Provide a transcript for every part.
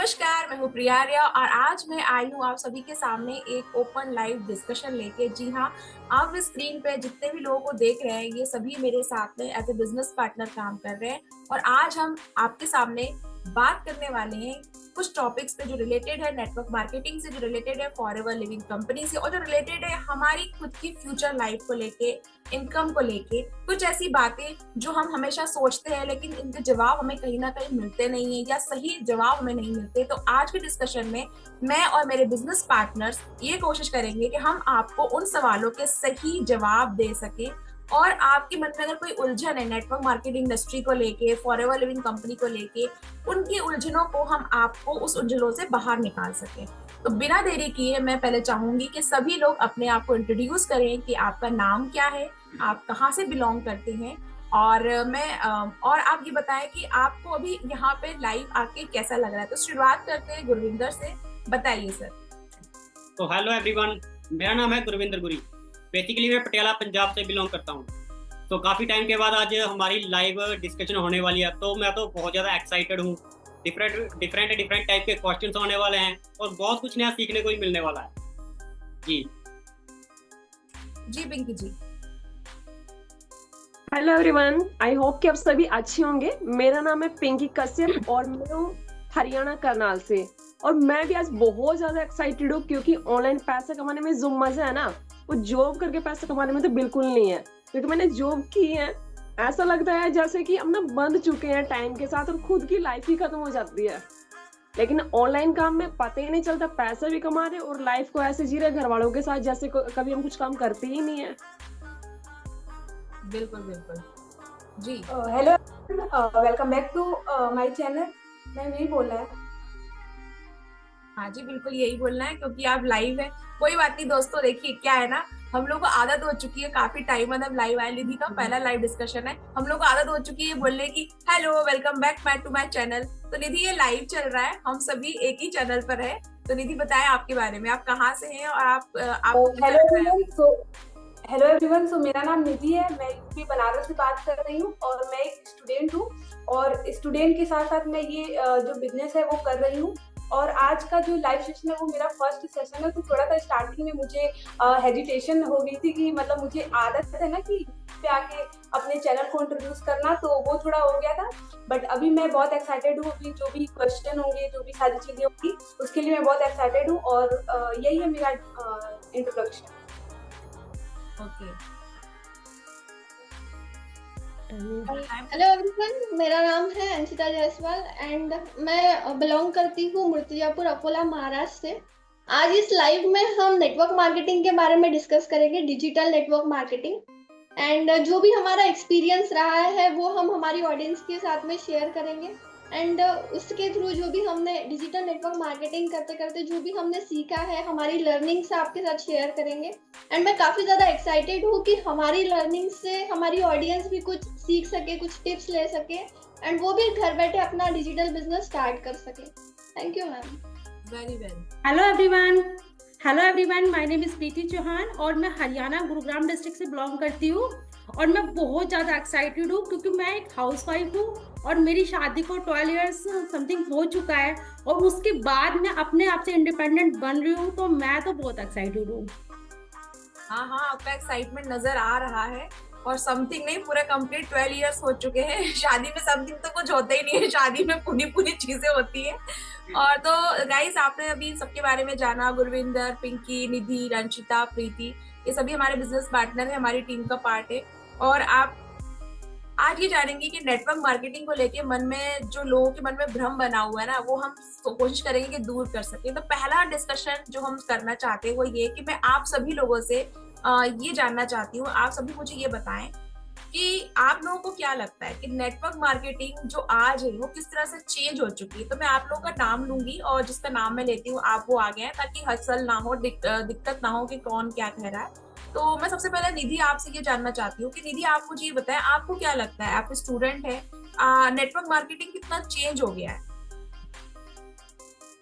नमस्कार, मैं हूँ प्रियार्या और आज मैं आई हूँ आप सभी के सामने एक ओपन लाइव डिस्कशन लेके। जी हाँ, आप इस स्क्रीन पे जितने भी लोगों को देख रहे हैं ये सभी मेरे साथ में एज ए बिजनेस पार्टनर काम कर रहे हैं और आज हम आपके सामने बात करने वाले हैं कुछ टॉपिक्स पे जो रिलेटेड है नेटवर्क मार्केटिंग से, जो रिलेटेड है फॉरएवर लिविंग कंपनी से और जो रिलेटेड है हमारी खुद की फ्यूचर लाइफ को लेके, इनकम को लेके। कुछ ऐसी बातें जो हम हमेशा सोचते हैं लेकिन इनके जवाब हमें कहीं ना कहीं मिलते नहीं है या सही जवाब हमें नहीं मिलते। तो आज के डिस्कशन में मैं और मेरे बिजनेस पार्टनर्स ये कोशिश करेंगे कि हम आपको उन सवालों के सही जवाब दे सके और आपके मन में अगर कोई उलझन है नेटवर्क मार्केटिंग इंडस्ट्री को लेके, फॉरएवर लिविंग कंपनी को लेके, उनकी उलझनों को हम आपको उस उलझनों से बाहर निकाल सके। तो बिना देरी किए मैं पहले चाहूंगी कि सभी लोग अपने आप को इंट्रोड्यूस करें कि आपका नाम क्या है, आप कहाँ से बिलोंग करते हैं और और आप ये बताएं कि आपको अभी यहाँ पे लाइव आके कैसा लग रहा है। तो शुरुआत करते हैं गुरविंदर से, बताइए सर। तो हेलो एवरीवन, मेरा नाम है गुरविंदर गुरी। बेसिकली मैं पटियाला पंजाब से बिलोंग करता हूँ। तो काफ़ी टाइम के बाद आज हमारी लाइव डिस्कशन होने वाली है, तो मैं तो बहुत ज़्यादा एक्साइटेड हूँ। डिफरेंट टाइप के क्वेश्चंस होने वाले हैं और बहुत कुछ नया सीखने को भी मिलने वाला है। जी पिंकी जी। हेलो एवरीवन, आई होप कि आप सभी अच्छे होंगे। मेरा नाम है पिंकी कश्यप और मैं हूँ हरियाणा करनाल से। और मैं भी आज बहुत ज्यादा एक्साइटेड हूँ क्योंकि ऑनलाइन पैसा कमाने में जो मजा है ना, वो जॉब करके पैसा कमाने में तो बिल्कुल नहीं है। क्योंकि मैंने जॉब की है, ऐसा लगता है जैसे कि हम ना बंध चुके हैं टाइम के साथ और खुद की लाइफ ही खत्म हो जाती है। लेकिन ऑनलाइन काम में पता ही नहीं चलता, पैसा भी कमा रहे और लाइफ को ऐसे जी रहे घर वालों के साथ जैसे कभी हम कुछ काम करते ही नहीं है। बिल्कुल बिल्कुल जी। Hello, welcome back to my channel. मैं यही बोलना है। हाँ जी, बिल्कुल यही बोलना है क्योंकि आप लाइव है। कोई बात नहीं दोस्तों, देखिए क्या है ना, हम लोग को आदत हो चुकी है, काफी टाइम बाद हम लाइव आए। निधि का पहला लाइव डिस्कशन है, हम लोग को आदत हो चुकी है बोलने की hello welcome back to my channel. तो निधि ये लाइव चल रहा है, हम सभी एक ही चैनल पर है। तो निधि बताएं आपके बारे में, आप कहाँ से हैं और हेलो एवरीवन, सो मेरा नाम निधि है। मैं यूपी बनारस से बात कर रही हूँ और मैं एक स्टूडेंट हूँ और स्टूडेंट के साथ साथ मैं ये जो बिजनेस है वो कर रही हूँ। और आज का जो लाइव सेशन है वो मेरा फर्स्ट सेशन है, तो थोड़ा सा स्टार्टिंग में मुझे हेजिटेशन हो गई थी कि मतलब मुझे आदत है ना कि पे आके अपने चैनल को इंट्रोड्यूस करना, तो वो थोड़ा हो गया था। बट अभी मैं बहुत एक्साइटेड हूँ। अभी जो भी क्वेश्चन होंगे, जो भी सारी चीजें होंगी, उसके लिए मैं बहुत एक्साइटेड हूँ और यही है मेरा इंट्रोडक्शन। ओके। हेलो एवरीवन, मेरा नाम है अंशिता जायसवाल एंड मैं बिलोंग करती हूँ मूर्तिजापुर, अकोला, महाराष्ट्र से। आज इस लाइव में हम नेटवर्क मार्केटिंग के बारे में डिस्कस करेंगे, डिजिटल नेटवर्क मार्केटिंग। एंड जो भी हमारा एक्सपीरियंस रहा है वो हम हमारी ऑडियंस के साथ में शेयर करेंगे। एंड उसके थ्रू जो भी हमने डिजिटल नेटवर्क मार्केटिंग करते करते जो भी हमने सीखा है, हमारी लर्निंग्स आपके साथ शेयर करेंगे। एंड मैं काफ़ी ज़्यादा एक्साइटेड हूँ कि हमारी लर्निंग से हमारी ऑडियंस भी कुछ सीख सके, कुछ टिप्स ले सके एंड वो भी घर बैठे अपना डिजिटल बिजनेस स्टार्ट कर सके। Thank you ma'am. Very well. Hello everyone, my name is Preeti Chauhan और मैं हरियाणा गुरुग्राम डिस्ट्रिक्ट से बिलोंग करती हूँ। और मैं बहुत ज़्यादा एक्साइटेड हूँ क्योंकि मैं एक हाउसवाइफ हूँ और मेरी शादी को 12 इयर्स समथिंग हो चुका है और उसके बाद मैं अपने आप से इंडिपेंडेंट बन रही हूँ। तो मैं तो बहुत एक्साइटेड हूँ। हाँ हाँ, आपका एक्साइटमेंट नजर आ रहा है। और समथिंग नहीं, पूरा कंप्लीट 12 इयर्स हो चुके हैं। शादी में समथिंग तो कुछ होता ही नहीं है, शादी में पूरी चीजें होती है। और तो गाइस, आपने अभी सबके बारे में जाना, गुरविंदर, पिंकी, निधि, रंशिता, प्रीति, ये सभी हमारे बिजनेस पार्टनर है, हमारी टीम का पार्ट है। और आप आज ये जानेंगे कि नेटवर्क मार्केटिंग को लेके मन में जो लोगों के मन में भ्रम बना हुआ है ना, वो हम कोशिश करेंगे कि दूर कर सके। तो पहला डिस्कशन जो हम करना चाहते हैं वो ये कि मैं आप सभी लोगों से ये जानना चाहती हूँ, आप सभी मुझे ये बताएं कि आप लोगों को क्या लगता है कि नेटवर्क मार्केटिंग जो आज है वो किस तरह से चेंज हो चुकी है। तो मैं आप लोगों का नाम लूंगी और जिसका नाम मैं लेती हूँ आप वो आ गए, ताकि हसल ना हो, दिक्कत ना हो कि कौन क्या कह रहा है। तो मैं सबसे पहले निधि आपसे ये जानना चाहती हूँ कि निधि, आप मुझे ये बताएं, आपको क्या लगता है, आप स्टूडेंट है, नेटवर्क मार्केटिंग कितना चेंज हो गया है?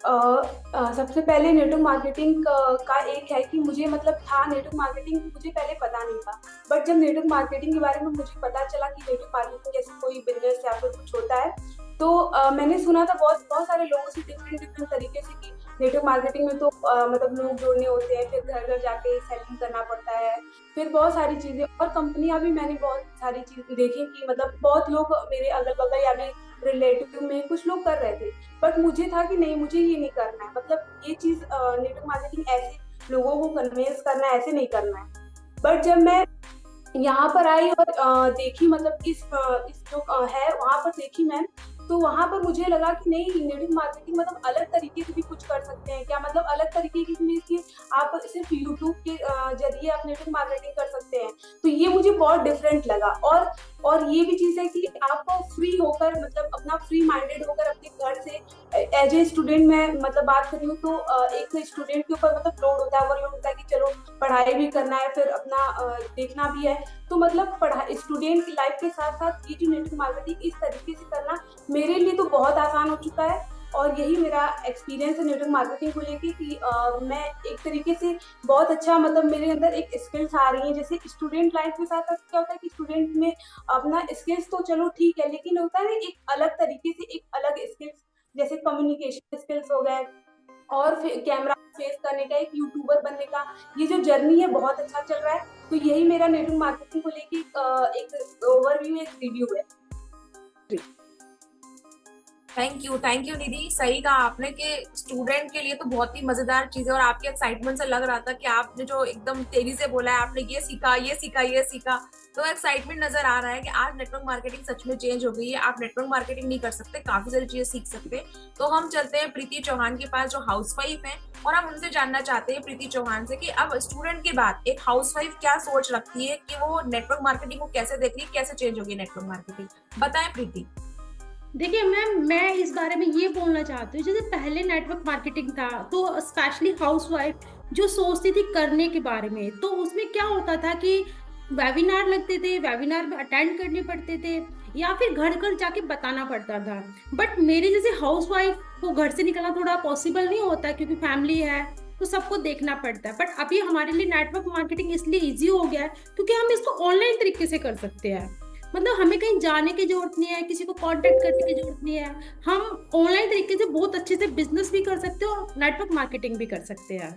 सबसे पहले नेटवर्क मार्केटिंग का एक है कि मुझे मतलब था नेटवर्क मार्केटिंग, मुझे पहले पता नहीं था। बट जब नेटवर्क मार्केटिंग के बारे में मुझे पता चला कि नेटवर्क मार्केटिंग जैसे कोई बिजनेस या फिर कुछ होता है, तो मैंने सुना था बहुत सारे लोगों से टिप्स डिफरेंट तरीके से कि नेटवर्क मार्केटिंग में तो मतलब लोग जोड़ने होते हैं, फिर घर घर जाके सेलिंग करना पड़ता है, फिर बहुत सारी चीजें, और कंपनियां भी मैंने बहुत सारी चीज देखी कि मतलब बहुत लोग मेरे अगल बगल या मेरे रिलेटिव में कुछ लोग कर रहे थे, बट मुझे था कि नहीं, मुझे ये नहीं करना है, मतलब ये चीज नेटवर्क मार्केटिंग ऐसे लोगों को कन्विंस करना है, ऐसे नहीं करना है। बट जब मैं यहाँ पर आई और देखी मतलब इस जो है वहाँ पर देखी मैं, तो वहाँ पर मुझे लगा कि नहीं, नेटवर्क मार्केटिंग मतलब अलग तरीके से भी कुछ कर सकते हैं क्या, मतलब अलग तरीके की मीन्स कि आप सिर्फ यूट्यूब के जरिए आप नेटवर्क मार्केटिंग कर सकते हैं, तो ये मुझे बहुत डिफरेंट लगा। और ये भी चीज़ है कि आप फ्री होकर मतलब अपना फ्री माइंडेड होकर अपने घर से एज ए स्टूडेंट मैं मतलब बात कर रही हूँ, तो एक स्टूडेंट के ऊपर मतलब लोड होता है, ओवरलोड होता है कि चलो पढ़ाई भी करना है, फिर अपना देखना भी है, तो मतलब पढ़ाई स्टूडेंट की लाइफ के साथ साथ ये जो नेटवर्क मार्केटिंग इस तरीके से करना मेरे लिए तो बहुत आसान हो चुका है। और यही मेरा एक्सपीरियंस है नेटवर्क मार्केटिंग को लेके कि मैं एक तरीके से बहुत अच्छा मतलब मेरे अंदर एक स्किल्स आ रही हैं। जैसे स्टूडेंट लाइफ के साथ साथ क्या होता है कि स्टूडेंट में अपना स्किल्स तो चलो ठीक है, लेकिन होता है ना एक अलग तरीके से एक अलग स्किल्स, जैसे कम्युनिकेशन स्किल्स हो गए और फिर कैमरा फेस करने का, एक यूट्यूबर बनने का, ये जो जर्नी है बहुत अच्छा चल रहा है। तो यही मेरा नेटवर्क मार्केटिंग को लेके एक ओवरव्यू, एक रिव्यू है। थैंक यू निधि, सही कहा आपने कि स्टूडेंट के लिए तो बहुत ही मजेदार चीज है, और आपके एक्साइटमेंट से लग रहा था कि आपने जो एकदम तेजी से बोला है, आपने ये सीखा, तो एक्साइटमेंट नजर आ रहा है कि आज नेटवर्क मार्केटिंग सच में चेंज हो गई है। आप नेटवर्क मार्केटिंग नहीं कर सकते, काफी सारी चीजें सीख सकते हैं। तो हम चलते हैं प्रीति चौहान के पास जो हाउसवाइफ है, और हम उनसे जानना चाहते हैं प्रीति चौहान से कि अब स्टूडेंट के बाद एक हाउसवाइफ क्या सोच रखती है कि वो नेटवर्क मार्केटिंग को कैसे देख रही है, कैसे चेंज होगी नेटवर्क मार्केटिंग, बताएं प्रीति। देखिए मैम, मैं इस बारे में ये बोलना चाहती हूँ, जैसे पहले नेटवर्क मार्केटिंग था तो स्पेशली हाउसवाइफ जो सोचती थी करने के बारे में, तो उसमें क्या होता था कि वेबिनार लगते थे, वेबिनार में अटेंड करने पड़ते थे या फिर घर घर जाके बताना पड़ता था। बट मेरे जैसे हाउसवाइफ को घर से निकलना थोड़ा पॉसिबल नहीं होता क्योंकि फैमिली है तो सबको देखना पड़ता है। बट अभी हमारे लिए नेटवर्क मार्केटिंग इसलिए ईजी हो गया है क्योंकि हम इसको ऑनलाइन तरीके से कर सकते हैं, मतलब हमें कहीं जाने की जरूरत नहीं है, किसी को कांटेक्ट करने की जरूरत नहीं है, हम ऑनलाइन तरीके से बहुत अच्छे से बिजनेस भी कर सकते हैं और नेटवर्क मार्केटिंग भी कर सकते हैं।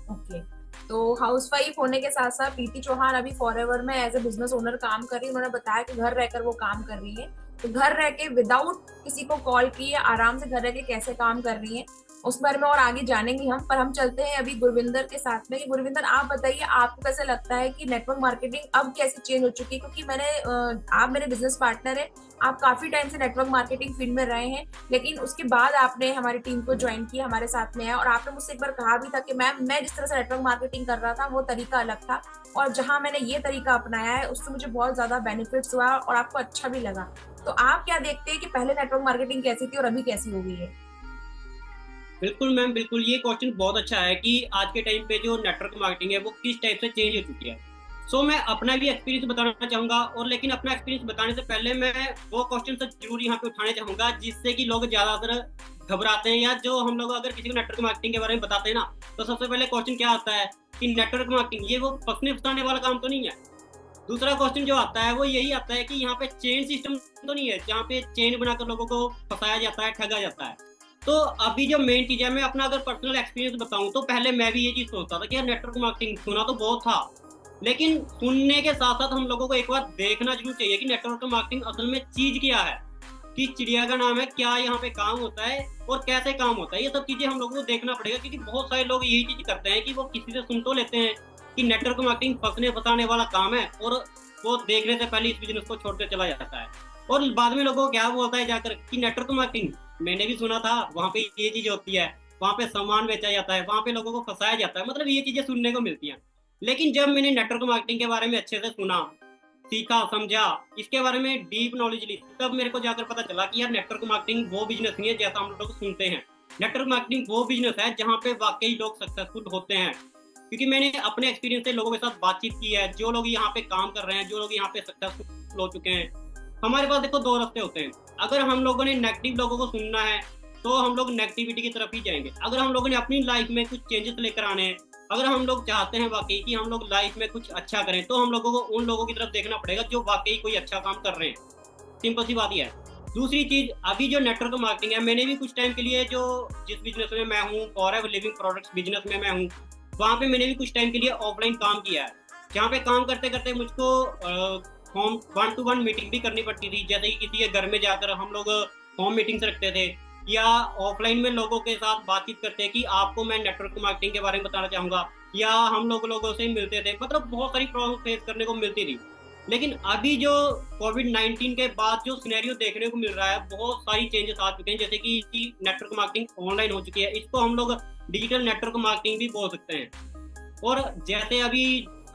ओके, तो हाउसवाइफ होने के साथ साथ प्रीति चौहान अभी फॉरएवर में एज ए बिजनेस ओनर काम कर रही है। उन्होंने बताया कि घर रहकर वो काम कर रही है, तो घर रह के विदाउट किसी को कॉल किए आराम से घर रह के कैसे काम कर रही है उस बारे में और आगे जानेंगे हम। पर हम चलते हैं अभी गुरविंदर के साथ में। गुरविंदर, आप बताइए आपको कैसे लगता है कि नेटवर्क मार्केटिंग अब कैसे चेंज हो चुकी है, क्योंकि आप मेरे बिजनेस पार्टनर हैं, आप काफी टाइम से नेटवर्क मार्केटिंग फील्ड में रहे हैं, लेकिन उसके बाद आपने हमारी टीम को ज्वाइन किया, हमारे साथ में है, और आपने मुझसे एक बार कहा भी था कि मैम मैं जिस तरह से नेटवर्क मार्केटिंग कर रहा था वो तरीका अलग था, और जहां मैंने ये तरीका अपनाया है उससे मुझे बहुत ज्यादा बेनिफिट्स हुआ और आपको अच्छा भी लगा। तो आप क्या देखते हैं कि पहले नेटवर्क मार्केटिंग कैसी थी और अभी कैसी हो गई है? बिल्कुल मैम, बिल्कुल, ये क्वेश्चन बहुत अच्छा है कि आज के टाइम पे जो नेटवर्क मार्केटिंग है वो किस टाइप से चेंज हो चुकी है। सो मैं अपना भी एक्सपीरियंस बताना चाहूँगा, और लेकिन अपना एक्सपीरियंस बताने से पहले मैं वो क्वेश्चन से जरूर यहाँ पे उठाने चाहूँगा जिससे कि लोग ज़्यादातर घबराते हैं, या जो हम लोग अगर किसी को नेटवर्क मार्केटिंग के बारे में बताते हैं ना, तो सबसे पहले क्वेश्चन क्या आता है कि नेटवर्क मार्केटिंग ये वो फंसने फंसाने वाला काम तो नहीं है। दूसरा क्वेश्चन जो आता है वो यही आता है कि यहाँ पे चेन सिस्टम तो नहीं है जहाँ पे चेन बनाकर लोगों को फंसाया जाता है, ठगा जाता है। तो अभी जो मेन चीज है, मैं अपना अगर पर्सनल एक्सपीरियंस बताऊं तो पहले मैं भी ये चीज सोचता था कि यार नेटवर्क मार्केटिंग सुना तो बहुत था, लेकिन सुनने के साथ साथ हम लोगों को एक बार देखना जरूर चाहिए कि नेटवर्क मार्केटिंग असल में चीज क्या है, कि चिड़िया का नाम है, क्या यहाँ पे काम होता है और कैसे काम होता है, ये सब चीजें हम लोगों को देखना पड़ेगा। क्योंकि बहुत सारे लोग यही चीज करते हैं कि वो किसी से सुन तो लेते हैं कि नेटवर्क मार्केटिंग फंसने फंसाने वाला काम है, और वो देखने से पहले इस बिजनेस को छोड़कर चला जाता है, और बाद में लोगों को क्या बोलता है जाकर कि नेटवर्क मार्केटिंग मैंने भी सुना था, वहाँ पे ये चीज होती है, वहाँ पे सामान बेचा जाता है, वहाँ पे लोगों को फंसाया जाता है, मतलब ये चीजें सुनने को मिलती हैं। लेकिन जब मैंने नेटवर्क मार्केटिंग के बारे में अच्छे से सुना, सीखा, समझा, इसके बारे में डीप नॉलेज ली, तब मेरे को जाकर पता चला कि यार नेटवर्क मार्केटिंग वो बिजनेस नहीं है जैसा हम लोग सुनते हैं। नेटवर्क मार्केटिंग वो बिजनेस है जहाँ पे वाकई लोग सक्सेसफुल होते हैं, क्योंकि मैंने अपने एक्सपीरियंस से लोगों के साथ बातचीत की है, जो लोग यहाँ पे काम कर रहे हैं, जो लोग यहाँ पे सक्सेसफुल हो चुके हैं। हमारे पास देखो दो रास्ते होते हैं, अगर हम लोगों ने नेगेटिव लोगों को सुनना है तो हम लोग नेगेटिविटी की तरफ ही जाएंगे। अगर हम लोगों ने अपनी लाइफ में कुछ चेंजेस लेकर आने हैं, अगर हम लोग चाहते हैं वाकई कि हम लोग लाइफ में कुछ अच्छा करें, तो हम लोगों को उन लोगों की तरफ देखना पड़ेगा जो वाकई कोई अच्छा काम कर रहे हैं। सिंपल सी बात ही है। दूसरी चीज, अभी जो नेटवर्क मार्केटिंग है, मैंने भी कुछ टाइम के लिए जो जिस बिजनेस में मैं हूँ, फॉरएवर लिविंग प्रोडक्ट्स बिजनेस में मैं हूँ, वहाँ पे मैंने भी कुछ टाइम के लिए ऑफलाइन काम किया है, जहाँ पे काम करते करते मुझको होम 1-to-1 मीटिंग भी करनी पड़ती थी। जैसे कि किसी के घर में जाकर हम लोग होम मीटिंग्स रखते थे, या ऑफलाइन में लोगों के साथ बातचीत करते कि आपको मैं नेटवर्क मार्केटिंग के बारे में बताना चाहूँगा, या हम लोगों से मिलते थे। मतलब बहुत सारी प्रॉब्लम फेस करने को मिलती थी। लेकिन अभी जो कोविड-19 के बाद जो सिनेरियो देखने को मिल रहा है, बहुत सारी चेंजेस आ चुके हैं, जैसे कि नेटवर्क मार्केटिंग ऑनलाइन हो चुकी है। इसको हम लोग डिजिटल नेटवर्क मार्केटिंग भी बोल सकते हैं। और जैसे अभी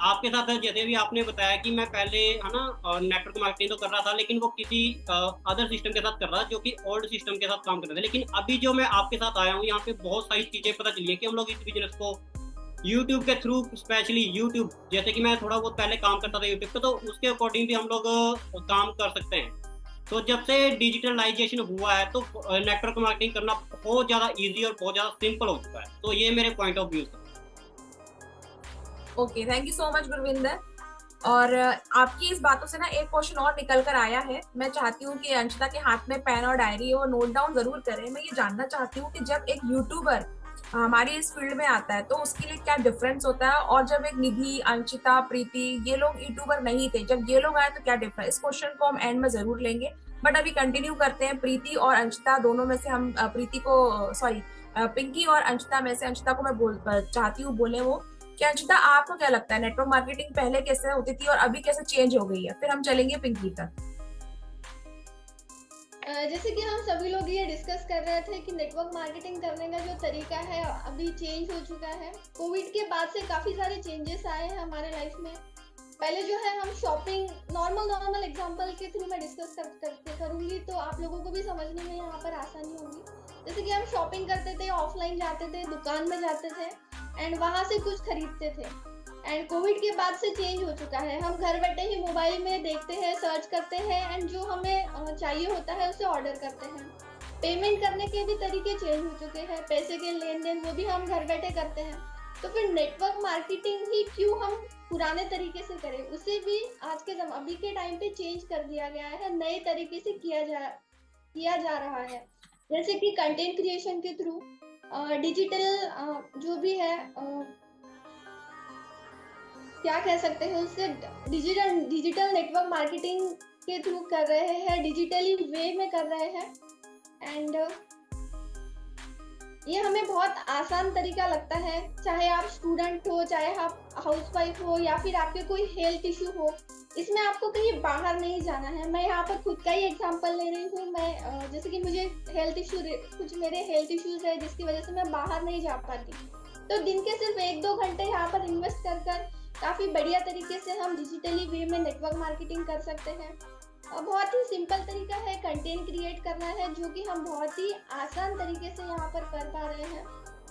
आपके साथ, जैसे भी आपने बताया कि मैं पहले है ना नेटवर्क मार्केटिंग तो कर रहा था, लेकिन वो किसी अदर सिस्टम के साथ कर रहा था, जो कि ओल्ड सिस्टम के साथ काम कर रहे थे। लेकिन अभी जो मैं आपके साथ आया हूँ, यहाँ पे बहुत सारी चीज़ें पता चली है कि हम लोग इस बिजनेस को यूट्यूब के थ्रू, स्पेशली यूट्यूब, जैसे कि मैं थोड़ा बहुत पहले काम करता था यूट्यूब पे, तो उसके अकॉर्डिंग भी हम लोग काम कर सकते हैं। तो जब से डिजिटलाइजेशन हुआ है, तो नेटवर्क मार्केटिंग करना बहुत ज़्यादा ईजी और बहुत ज़्यादा सिंपल हो चुका है। तो ये मेरे पॉइंट ऑफ व्यू है। Okay, thank you so much Gurvinder. और आपकी इस बातों से ना एक क्वेश्चन और निकल कर आया है। मैं चाहती हूँ कि अंशिता के हाथ में पेन और डायरी हो, नोट डाउन जरूर करें। मैं ये जानना चाहती हूँ कि जब एक यूट्यूबर हमारी इस फील्ड में आता है तो उसके लिए क्या डिफरेंस होता है, और जब एक निधि, अंशिता, प्रीति, ये लोग यूट्यूबर नहीं थे, जब ये लोग आए तो क्या डिफरेंस। इस क्वेश्चन को हम एंड में जरूर लेंगे, बट अभी कंटिन्यू करते हैं। प्रीति और अंशिता दोनों में से हम पिंकी और अंशिता में से अंशिता को मैं चाहती हूँ बोले वो कि अंशिता, आपको क्या लगता है नेटवर्क मार्केटिंग पहले कैसे होती थी और अभी कैसे चेंज हो गई है? फिर हम चलेंगे पिंकी तक। जैसे कि हम सभी लोग ये डिस्कस कर रहे थे कि नेटवर्क मार्केटिंग करने का जो तरीका है अभी चेंज हो चुका है। कोविड के बाद से काफ़ी सारे चेंजेस आए हैं हमारे लाइफ में। पहले जो है हम शॉपिंग, नॉर्मल एग्जांपल के थ्रू मैं डिस्कस करूँगी तो आप लोगों को भी समझने में यहाँ पर आसानी होगी। जैसे कि हम शॉपिंग करते थे, ऑफलाइन जाते थे, दुकान में जाते थे एंड वहाँ से कुछ खरीदते थे। एंड कोविड के बाद से चेंज हो चुका है, हम घर बैठे ही मोबाइल में देखते हैं, सर्च करते हैं एंड जो हमें चाहिए होता है उसे ऑर्डर करते हैं। पेमेंट करने के भी तरीके चेंज हो चुके हैं, पैसे के लेन देन वो भी हम घर बैठे करते हैं। तो फिर नेटवर्क मार्केटिंग ही क्यों हम पुराने तरीके से करें, उसे भी आज के अभी के टाइम पे चेंज कर दिया गया है, नए तरीके से किया जा रहा है। जैसे कि कंटेंट क्रिएशन के थ्रू डिजिटल जो भी है क्या कह सकते हैं उससे, डिजिटल नेटवर्क मार्केटिंग के थ्रू कर रहे हैं, डिजिटली वे में कर रहे हैं। एंड ये हमें बहुत आसान तरीका लगता है, चाहे आप स्टूडेंट हो, चाहे आप हाउसवाइफ हो, या फिर आपके कोई हेल्थ इशू हो। इसमें आपको कहीं बाहर नहीं जाना है। मैं यहाँ पर खुद का ही एग्जांपल ले रही हूँ। मैं जैसे कि मुझे कुछ मेरे हेल्थ इश्यूज है जिसकी वजह से मैं बाहर नहीं जा पाती, तो दिन के सिर्फ 1-2 घंटे यहाँ पर इन्वेस्ट कर काफ़ी बढ़िया तरीके से हम डिजिटली वे में नेटवर्क मार्केटिंग कर सकते हैं। बहुत ही सिंपल तरीका है, कंटेंट क्रिएट करना है, जो कि हम बहुत ही आसान तरीके से यहाँ पर कर पा रहे हैं।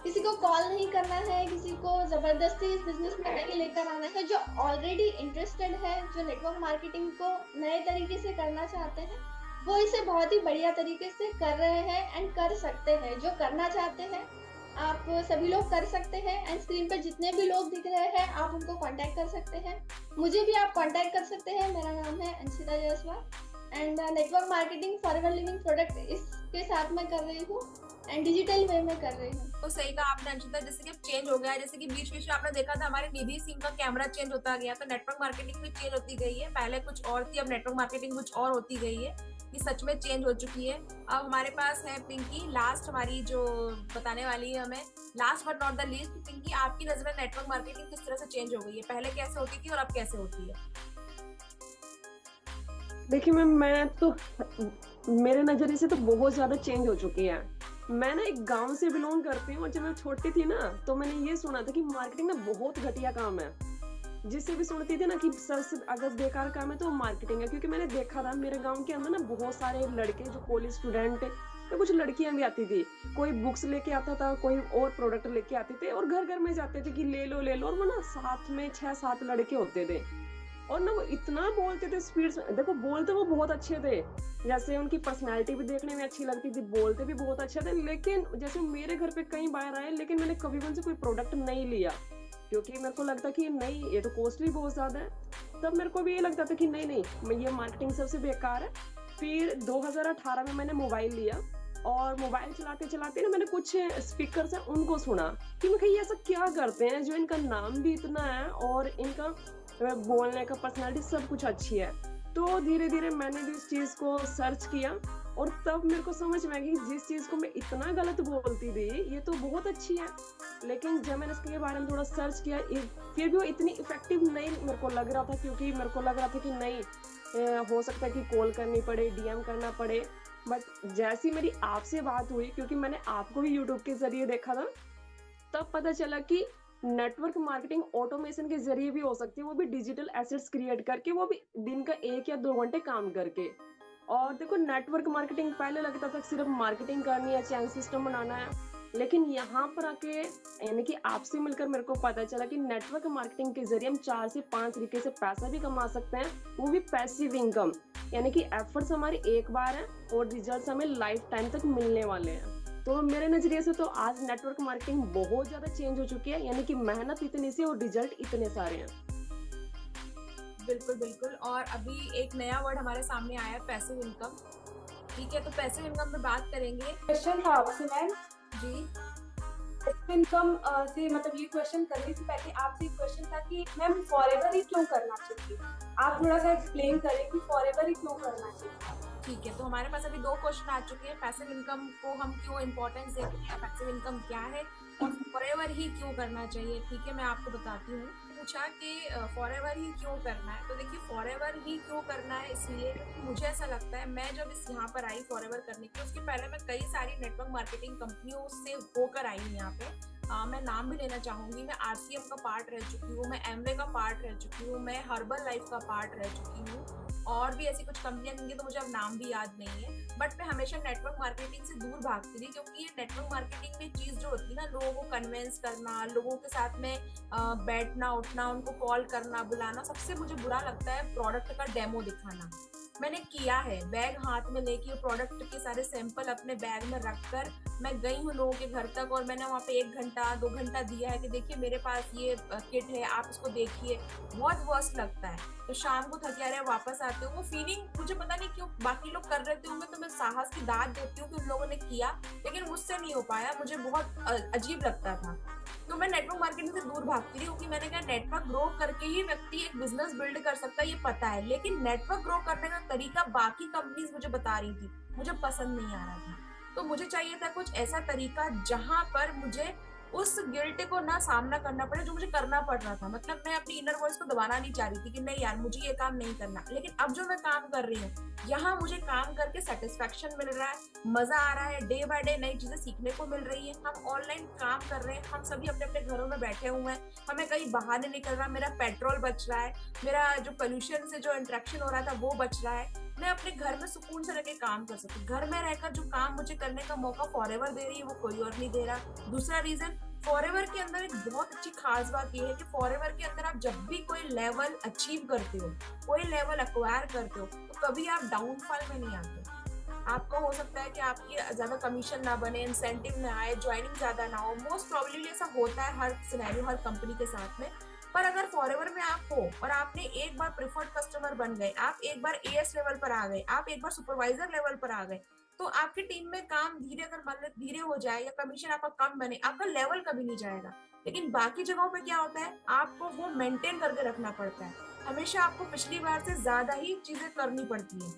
किसी को कॉल नहीं करना है, किसी को ज़बरदस्ती इस बिजनेस में नहीं लेकर आना है। जो ऑलरेडी इंटरेस्टेड है, जो नेटवर्क मार्केटिंग को नए तरीके से करना चाहते हैं, वो इसे बहुत ही बढ़िया तरीके से कर रहे हैं एंड कर सकते हैं। जो करना चाहते हैं आप सभी लोग कर सकते हैं एंड स्क्रीन पर जितने भी लोग दिख रहे हैं आप उनको कांटेक्ट कर सकते हैं। मुझे भी आप कांटेक्ट कर सकते हैं। मेरा नाम है Anshita Jaiswal and network marketing forever living product इसके साथ मैं कर रही हूँ एंड डिजिटल वे में कर रही हूँ। तो सही कहा आपने अंशिता, जैसे कि चेंज हो गया है, जैसे कि बीच में आपने देखा था हमारे निधि सिंह का कैमरा चेंज होता गया, तो नेटवर्क मार्केटिंग भी चेंज होती गई है। पहले कुछ और थी, अब नेटवर्क मार्केटिंग कुछ और होती गई है। ये सच में चेंज हो चुकी है। अब हमारे पास है पिंकी, लास्ट हमारी जो बताने वाली है हमें, last but not the least. Pinky, आपकी नजर में नेटवर्क मार्केटिंग किस तरह से चेंज हो गई है? पहले कैसे होती थी और अब कैसे होती है? देखिए मैम, मैं तो मेरे नजरिए से तो बहुत ज्यादा चेंज हो चुकी है। मैं ना एक गांव से बिलोंग करती हूँ और जब मैं छोटी थी ना तो मैंने ये सुना था कि मार्केटिंग ना बहुत घटिया काम है। जिससे भी सुनती थी ना कि सबसे अगर बेकार काम है तो मार्केटिंग है, क्योंकि मैंने देखा था मेरे गांव के अंदर ना बहुत सारे लड़के जो कॉलेज स्टूडेंट तो कुछ लड़कियां भी आती थी, कोई बुक्स लेके आता था, कोई और प्रोडक्ट लेके आते थे और घर घर में जाते थे कि ले लो ले लो, और वो ना साथ में 6-7 लड़के होते थे और ना वो इतना बोलते थे स्पीड से। देखो बोलते वो बहुत अच्छे थे, जैसे उनकी पर्सनैलिटी भी देखने में अच्छी लगती थी, बोलते भी बहुत अच्छे थे। लेकिन जैसे मेरे घर पे कई बार आए, लेकिन मैंने कभी उनसे कोई प्रोडक्ट नहीं लिया क्योंकि मेरे को लगता कि नहीं, ये तो कॉस्टली बहुत ज्यादा है। तब मेरे को भी ये लगता था कि नहीं मैं ये मार्केटिंग सबसे बेकार है। फिर 2018 में मैंने मोबाइल लिया और मोबाइल चलाते चलाते ना मैंने कुछ स्पीकर्स हैं उनको सुना कि मैं ये ऐसा क्या करते हैं जो इनका नाम भी इतना है और इनका बोलने का पर्सनालिटी सब कुछ अच्छी है। तो धीरे धीरे मैंने भी इस चीज को सर्च किया और तब मेरे को समझ में आई कि जिस चीज को मैं इतना गलत बोलती थी ये तो बहुत अच्छी है। लेकिन जब मैंने इसके बारे में थोड़ा सर्च किया फिर भी वो इतनी इफेक्टिव नहीं मेरे को लग रहा था, क्योंकि मेरे को लग रहा था कि नहीं हो सकता है कि कॉल करनी पड़े, डीएम करना पड़े। बट जैसी मेरी आपसे बात हुई, क्योंकि मैंने आपको भी यूट्यूब के जरिए देखा था, तब पता चला कि नेटवर्क मार्केटिंग ऑटोमेशन के जरिए भी हो सकती है, वो भी डिजिटल एसेट्स क्रिएट करके, वो भी दिन का 1 या 2 घंटे काम करके। और देखो नेटवर्क मार्केटिंग पहले लगता था सिर्फ मार्केटिंग करनी है, चैनल सिस्टम बनाना है, लेकिन यहाँ पर आके यानी कि आपसे मिलकर मेरे को पता चला कि नेटवर्क मार्केटिंग के जरिए हम 4 से 5 तरीके से पैसा भी कमा सकते हैं, वो भी पैसिव इनकम, यानी कि एफर्ट्स हमारे एक बार हैं और रिजल्ट्स हमें लाइफ टाइम तक मिलने वाले हैं। तो मेरे नजरिए से तो आज नेटवर्क मार्केटिंग बहुत ज्यादा चेंज हो चुकी है, यानी कि मेहनत इतनी सी और रिजल्ट इतने सारे हैं। बिल्कुल बिल्कुल। और अभी एक नया वर्ड हमारे सामने आया है, पैसिव इनकम। ठीक है, तो पैसिव इनकम पे बात करेंगे। क्वेश्चन था आपसे मैम जी, पैसिव इनकम से मतलब ये क्वेश्चन करने से पहले आपसे एक क्वेश्चन था कि मैम फॉरएवर ही क्यों करना चाहिए, आप थोड़ा सा एक्सप्लेन करें कि फॉरएवर ही क्यों करना चाहिए। ठीक है, तो हमारे पास अभी 2 क्वेश्चन आ चुके हैं। पैसिव इनकम को हम क्यों इम्पोर्टेंस देते हैं, पैसिव इनकम क्या है और फॉरएवर ही क्यों करना चाहिए। ठीक है, मैं आपको बताती हूँ। पूछा कि फॉरएवर ही क्यों करना है, तो देखिए फॉरएवर ही क्यों करना है इसलिए क्योंकि मुझे ऐसा लगता है, मैं जब इस यहाँ पर आई फॉरएवर करने के, उसके पहले मैं कई सारी नेटवर्क मार्केटिंग कंपनियों से होकर आई हूँ यहाँ पे। मैं नाम भी लेना चाहूंगी, मैं आरसीएम का पार्ट रह चुकी हूँ, मैं एमवे का पार्ट रह चुकी हूँ, मैं हर्बल लाइफ का पार्ट रह चुकी हूँ, और भी ऐसी कुछ कंपनियां जिनके तो मुझे अब नाम भी याद नहीं है। बट मैं हमेशा नेटवर्क मार्केटिंग से दूर भागती थी, क्योंकि ये नेटवर्क मार्केटिंग में चीज जो होती है ना, लोगों को कन्विंस करना, लोगों के साथ में बैठना उठना, उनको कॉल करना बुलाना, सबसे मुझे बुरा लगता है प्रोडक्ट का डेमो दिखाना। मैंने किया है, बैग हाथ में लेके प्रोडक्ट के सारे सैंपल अपने बैग में रखकर मैं गई हूँ लोगों के घर तक, और मैंने वहाँ पे 1 घंटा 2 घंटा दिया है कि देखिए मेरे पास ये किट है, आप इसको देखिए। बहुत वर्स्ट लगता है। तो शाम को थके आ रहे वापस आते हो, वो फीलिंग मुझे पता नहीं क्यों बाकी लोग कर रहे होंगे तो मैं साहस की दाद देती हूँ कि उन लोगों ने किया, लेकिन मुझसे नहीं हो पाया, मुझे बहुत अजीब लगता था। तो मैं नेटवर्क मार्केटिंग से दूर भागती थी, क्योंकि मैंने कहा नेटवर्क ग्रो करके ही व्यक्ति एक बिजनेस बिल्ड कर सकता है, ये पता है, लेकिन नेटवर्क ग्रो करने का तरीका बाकी कंपनीज मुझे बता रही थी, मुझे पसंद नहीं आ रहा था। तो मुझे चाहिए था कुछ ऐसा तरीका जहां पर मुझे उस गिल्ट को ना सामना करना पड़े जो मुझे करना पड़ रहा था। मतलब मैं अपनी इनर वॉइस को दबाना नहीं चाह रही थी कि नहीं यार मुझे ये काम नहीं करना, लेकिन अब जो मैं काम कर रही हूँ यहाँ मुझे काम करके सेटिस्फेक्शन मिल रहा है, मजा आ रहा है, डे बाय डे नई चीजें सीखने को मिल रही है। हम ऑनलाइन काम कर रहे हैं, हम सभी अपने अपने घरों में बैठे हुए हैं, हमें कहीं बाहर नहीं निकल रहा, मेरा पेट्रोल बच रहा है, मेरा जो पोल्यूशन से जो इंटरेक्शन हो रहा था वो बच रहा है, मैं अपने घर में सुकून से रहकर काम कर सकती हूँ। घर में रहकर जो काम मुझे करने का मौका फॉरएवर दे रही है वो कोई और नहीं दे रहा। दूसरा रीजन, फॉरएवर के अंदर एक बहुत अच्छी खास बात यह है कि फॉरएवर के अंदर आप जब भी कोई लेवल अचीव करते हो, कोई लेवल एक्वायर करते हो, तो कभी आप डाउनफॉल में नहीं आते। आपको हो सकता है कि आपकी ज्यादा कमीशन ना बने, इंसेंटिव ना आए, ज्वाइनिंग ज्यादा ना हो, मोस्ट प्रोबेबली ऐसा होता है हर सिनेरियो हर कंपनी के साथ में। पर अगर फॉरएवर में आप हो और आपने एक बार प्रिफर्ड कस्टमर बन गए, आप एक बार एएस लेवल पर आ गए, आप एक बार सुपरवाइजर लेवल पर आ गए, तो आपकी टीम में काम धीरे अगर मान लो धीरे हो जाए या कमीशन आपका कम बने, आपका लेवल कभी नहीं जाएगा। लेकिन बाकी जगहों पे क्या होता है, आपको वो मेंटेन करके रखना पड़ता है, हमेशा आपको पिछली बार से ज्यादा ही चीजें करनी पड़ती है,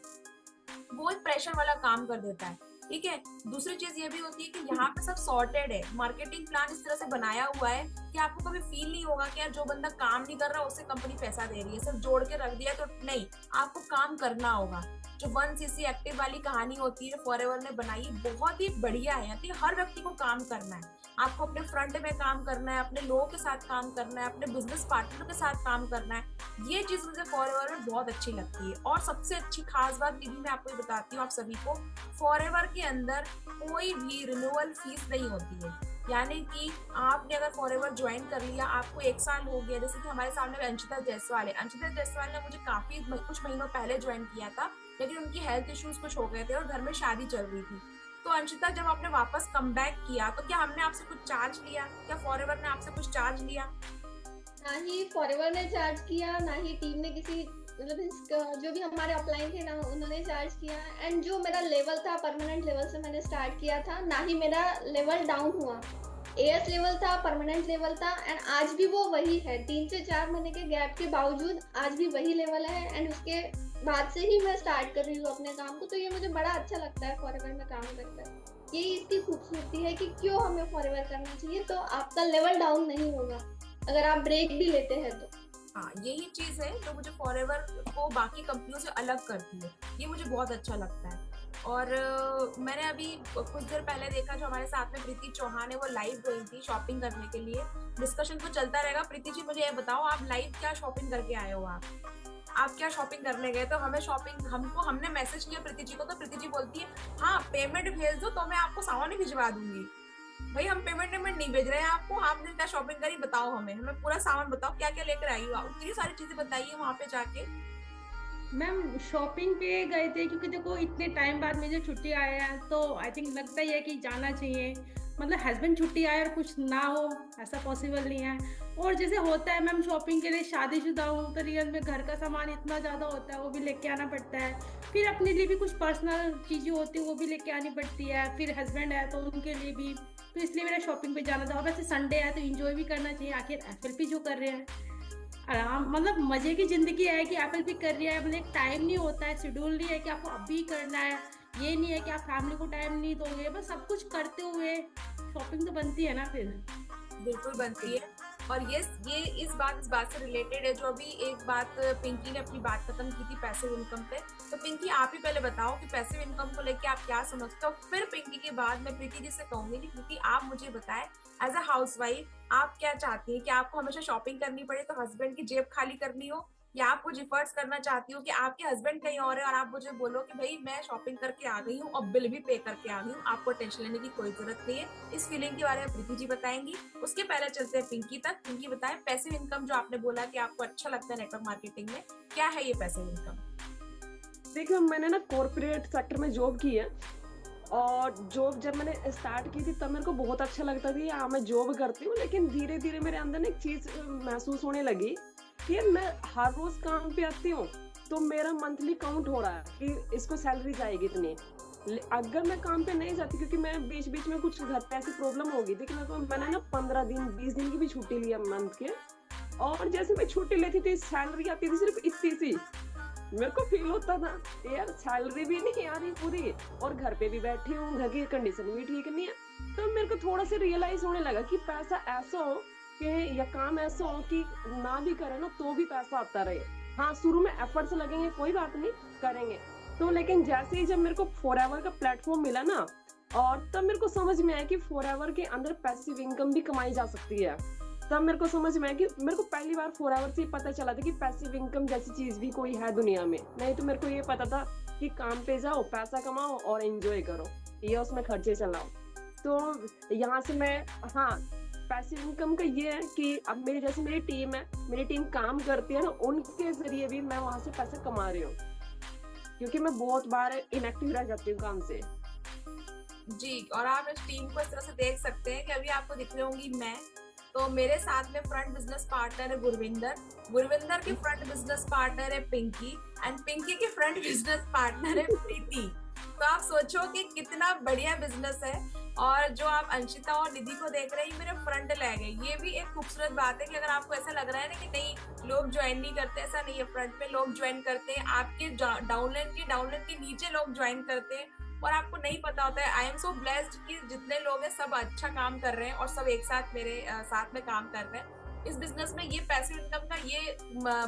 वो एक प्रेशर वाला काम कर देता है। ठीक है, दूसरी चीज ये भी होती है कि यहाँ पे सब सॉर्टेड है, मार्केटिंग प्लान इस तरह से बनाया हुआ है कि आपको कभी फील नहीं होगा कि यार जो बंदा काम नहीं कर रहा उससे कंपनी पैसा दे रही है, सिर्फ जोड़ के रख दिया, तो नहीं, आपको काम करना होगा। जो 1cc एक्टिव वाली कहानी होती है फॉरएवर ने बनाई, बहुत ही बढ़िया है। तो हर व्यक्ति को काम करना है, आपको अपने फ्रंट में काम करना है, अपने लोगों के साथ काम करना है, अपने बिजनेस पार्टनर के साथ काम करना है। ये चीज मुझे फॉरएवर में बहुत अच्छी लगती है। और सबसे अच्छी खास बात दीदी मैं आपको बताती हूँ आप सभी को, फॉरएवर के अंदर कोई भी रिन्यूअल फीस नहीं होती है। यानी कि आपने अगर फॉरएवर ज्वाइन कर लिया, आपको 1 साल हो गया, जैसे कि हमारे सामने अंशिता जायसवाल है, अंशिता जायसवाल ने मुझे काफी कुछ महीनों पहले ज्वाइन किया था, लेकिन उनकी हेल्थ इश्यूज कुछ हो गए थे और घर में शादी चल रही थी। तो अंशिता जब आपने वापस कम बैक किया तो क्या हमने आपसे कुछ चार्ज लिया, क्या फॉरएवर ने आपसे कुछ चार्ज लिया? ना ही फॉरएवर ने चार्ज किया, ना ही टीम ने किसी मतलब जो भी हमारे अपलाइन थे ना उन्होंने चार्ज किया। एंड जो मेरा लेवल था परमानेंट लेवल से मैंने स्टार्ट किया था, ना ही मेरा लेवल डाउन हुआ। एएस लेवल था, परमानेंट लेवल था, एंड आज भी वो वही है। 3 से 4 महीने के गैप के बावजूद आज भी वही लेवल है। एंड उसके बाद से ही मैं स्टार्ट कर रही हूँ अपने काम को, तो ये मुझे बड़ा अच्छा लगता है फॉरएवर में काम करकर। यही इसकी खूबसूरती है कि क्यों हमें फॉरएवर करना चाहिए, तो आपका लेवल डाउन नहीं होगा अगर आप ब्रेक भी लेते हैं तो। हाँ, यही चीज है जो मुझे फॉरएवर को बाकी कंपनियों से अलग करती है, ये मुझे बहुत अच्छा लगता है। और मैंने अभी कुछ देर पहले देखा, जो हमारे साथ में प्रीति चौहान है, वो लाइव गई थी शॉपिंग करने के लिए। डिस्कशन तो चलता रहेगा। प्रीति जी, मुझे ये बताओ, आप लाइव क्या शॉपिंग करके आए हो? आप क्या शॉपिंग करने गए? तो हमने मैसेज किया प्रीति जी को, तो प्रीति जी बोलती है हाँ पेमेंट भेज दो तो मैं आपको सामान भिजवा दूंगी। भाई, हम पेमेंट नहीं भेज रहे हैं आपको, आपने क्या शॉपिंग करी बताओ, हमें पूरा सामान बताओ, क्या क्या लेकर आई हो आप, इतनी सारी चीजें बताइए वहां पे जाके। मैम शॉपिंग पे गए थे क्योंकि देखो इतने टाइम बाद मुझे छुट्टी आया है, तो आई थिंक लगता ही है कि जाना चाहिए। मतलब हस्बैंड छुट्टी आए और कुछ ना हो, ऐसा पॉसिबल नहीं है। और जैसे होता है मैम, शॉपिंग के लिए शादीशुदा हूँ तो रियल में घर का सामान इतना ज़्यादा होता है, वो भी लेके आना पड़ता है। फिर अपने लिए भी कुछ पर्सनल चीज़ें होती है, वो भी लेके आनी पड़ती है। फिर हस्बैंड है तो उनके लिए भी, तो इसलिए मेरा शॉपिंग पे जाना था। वैसे संडे है तो इंजॉय भी करना चाहिए, आखिर एफएलपी जो कर रहे हैं आराम, मतलब मजे की जिंदगी है कि एफएलपी कर रही है। मतलब एक टाइम नहीं होता है, शेड्यूल नहीं है कि आपको अभी करना है, ये नहीं है कि आप फैमिली को टाइम नहीं दोगे। बस सब कुछ करते हुए शॉपिंग तो बनती है ना। फिर बिल्कुल बनती है। और ये इस बात से रिलेटेड है, जो अभी एक बात पिंकी ने अपनी बात खत्म की थी पैसिव इनकम पे। तो पिंकी, आप ही पहले बताओ कि पैसिव इनकम को लेके आप क्या समझते हो। फिर पिंकी के बाद मैं प्रीति जी से कहूंगी कि प्रीति आप मुझे बताएं, एज अ हाउसवाइफ आप क्या चाहती हैं? कि आपको हमेशा शॉपिंग करनी पड़े तो हस्बैंड की जेब खाली करनी हो, या आप कुछ एफर्ट्स करना चाहती हो कि आपके हस्बैंड कहीं और है और आप मुझे बोलो कि भाई मैं शॉपिंग करके आ गई हूँ और बिल भी पे करके आ गई हूँ, आपको टेंशन लेने की कोई जरूरत नहीं है। इस फीलिंग के बारे में प्रीति जी बताएंगी। उसके पहले चलते हैं पिंकी तक। पिंकी बताएं, पैसिव इनकम जो आपने बोला कि आपको अच्छा लगता है नेटवर्क मार्केटिंग में, क्या है ये पैसिव इनकम? देखिए, मैंने ना कॉर्पोरेट सेक्टर में जॉब की है, और जॉब जब मैंने स्टार्ट की थी तब मेरे को बहुत अच्छा लगता था। हाँ, मैं जॉब करती हूँ, लेकिन धीरे धीरे मेरे अंदर ना एक चीज महसूस होने लगी कि मैं हर रोज काम पे आती हूँ तो मेरा मंथली काउंट हो रहा है कि इसको सैलरी जाएगी इतनी। अगर मैं काम पे नहीं जाती, क्योंकि मैं बीच बीच में कुछ घर पे ऐसी प्रॉब्लम होगी थी कि मैंने ना 15 दिन 20 दिन की भी छुट्टी लिया मंथ के, और जैसे मैं छुट्टी लेती थी सैलरी आती थी सिर्फ इतनी सी। मेरे को फील होता था यार सैलरी भी नहीं आ रही पूरी, और घर पे भी बैठी हूँ, घर की कंडीशन भी ठीक नहीं है। तो मेरे को थोड़ा सा रियलाइज होने लगा कि पैसा ऐसा हो कि, या काम ऐसा हो कि ना भी करे ना तो भी पैसा आता रहे। हाँ, शुरू में एफर्ट्स लगेंगे, कोई बात नहीं, करेंगे तो। लेकिन जैसे ही जब मेरे को फॉरएवर का प्लेटफॉर्म मिला ना, और तब मेरे को समझ में आया कि फॉरएवर के अंदर पैसिव इनकम भी कमाई जा सकती है। तब मेरे को समझ में आया कि मेरे को पहली बार फॉरएवर से पता चला था कि पैसिव इनकम जैसी चीज भी कोई है दुनिया में। नहीं तो मेरे को ये पता था कि काम पे जाओ, पैसा कमाओ और एंजॉय करो, ये उसमें खर्चे चलाओ। तो यहाँ से मैं, हाँ, पैसिव इनकम का ये है कि अब मेरी टीम है, मेरी टीम काम करती है ना, उनके जरिए भी मैं वहां से पैसा कमा रही हूँ, क्योंकि मैं बहुत बार इनएक्टिव रह जाती हूँ काम से। जी, और आप इस टीम को इस तरह से देख सकते हैं कि अभी आपको दिख रही होंगी मैं, तो मेरे साथ में फ्रंट बिजनेस पार्टनर है गुरविंदर के फ्रंट बिजनेस पार्टनर है पिंकी, एंड पिंकी के फ्रंट बिजनेस पार्टनर है प्रीति। तो आप सोचो कि कितना बढ़िया बिजनेस है। और जो आप अंशिता और निधि को देख रहे हैं, मेरे फ्रंट लैग है। ये भी एक खूबसूरत बात है कि अगर आपको ऐसा लग रहा है ना कि नहीं लोग ज्वाइन नहीं करते, ऐसा नहीं है। फ्रंट पे लोग ज्वाइन करते हैं, आपके डाउनलाइन के नीचे लोग ज्वाइन करते हैं, और आपको नहीं पता होता है। आई एम सो ब्लेस्ड कि जितने लोग हैं सब अच्छा काम कर रहे हैं और सब एक साथ मेरे साथ में काम कर रहे हैं इस बिजनेस में। ये पैसिव इनकम का ये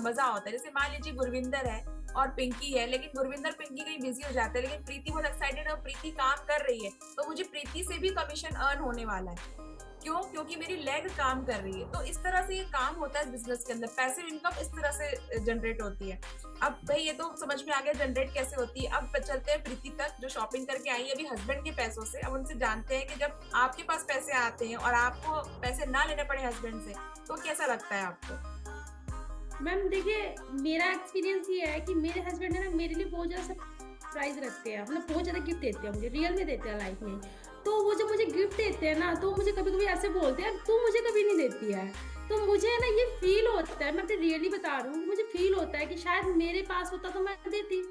मजा होता है। जैसे मान लीजिए गुरविंदर है और पिंकी है, लेकिन गुरविंदर पिंकी कहीं बिजी हो जाते हैं, लेकिन प्रीति बहुत एक्साइटेड है और प्रीति काम कर रही है, तो मुझे प्रीति से भी कमीशन अर्न होने वाला है। क्यों? क्योंकि मेरी लेग काम कर रही है। तो इस तरह से ये काम होता है बिजनेस के अंदर। पैसिव इनकम इस तरह से जनरेट होती है। अब भाई ये तो समझ में आ गया जनरेट कैसे होती है। अब चलते हैं प्रीति तक, जो शॉपिंग करके आई है अभी हस्बैंड के पैसों से। अब उनसे जानते हैं कि जब आपके पास पैसे आते हैं और आपको पैसे ना लेने पड़े हस्बैंड से, तो कैसा लगता है आपको? मैम देखिए, मेरा एक्सपीरियंस ये है कि मेरे हस्बैंड है ना मेरे लिए बहुत ज्यादा सरप्राइज रखते हैं, मतलब बहुत ज्यादा गिफ्ट देते हैं मुझे, रियल में देते हैं लाइफ में। तो वो जब मुझे गिफ्ट देते हैं ना, तो मुझे कभी कभी ऐसे बोलते हैं तू मुझे कभी नहीं देती है। तो मुझे ना ये फील होता है, मैं अपने रियली बता रही हूँ, मुझे फील होता है कि शायद मेरे पास होता तो मैं देती।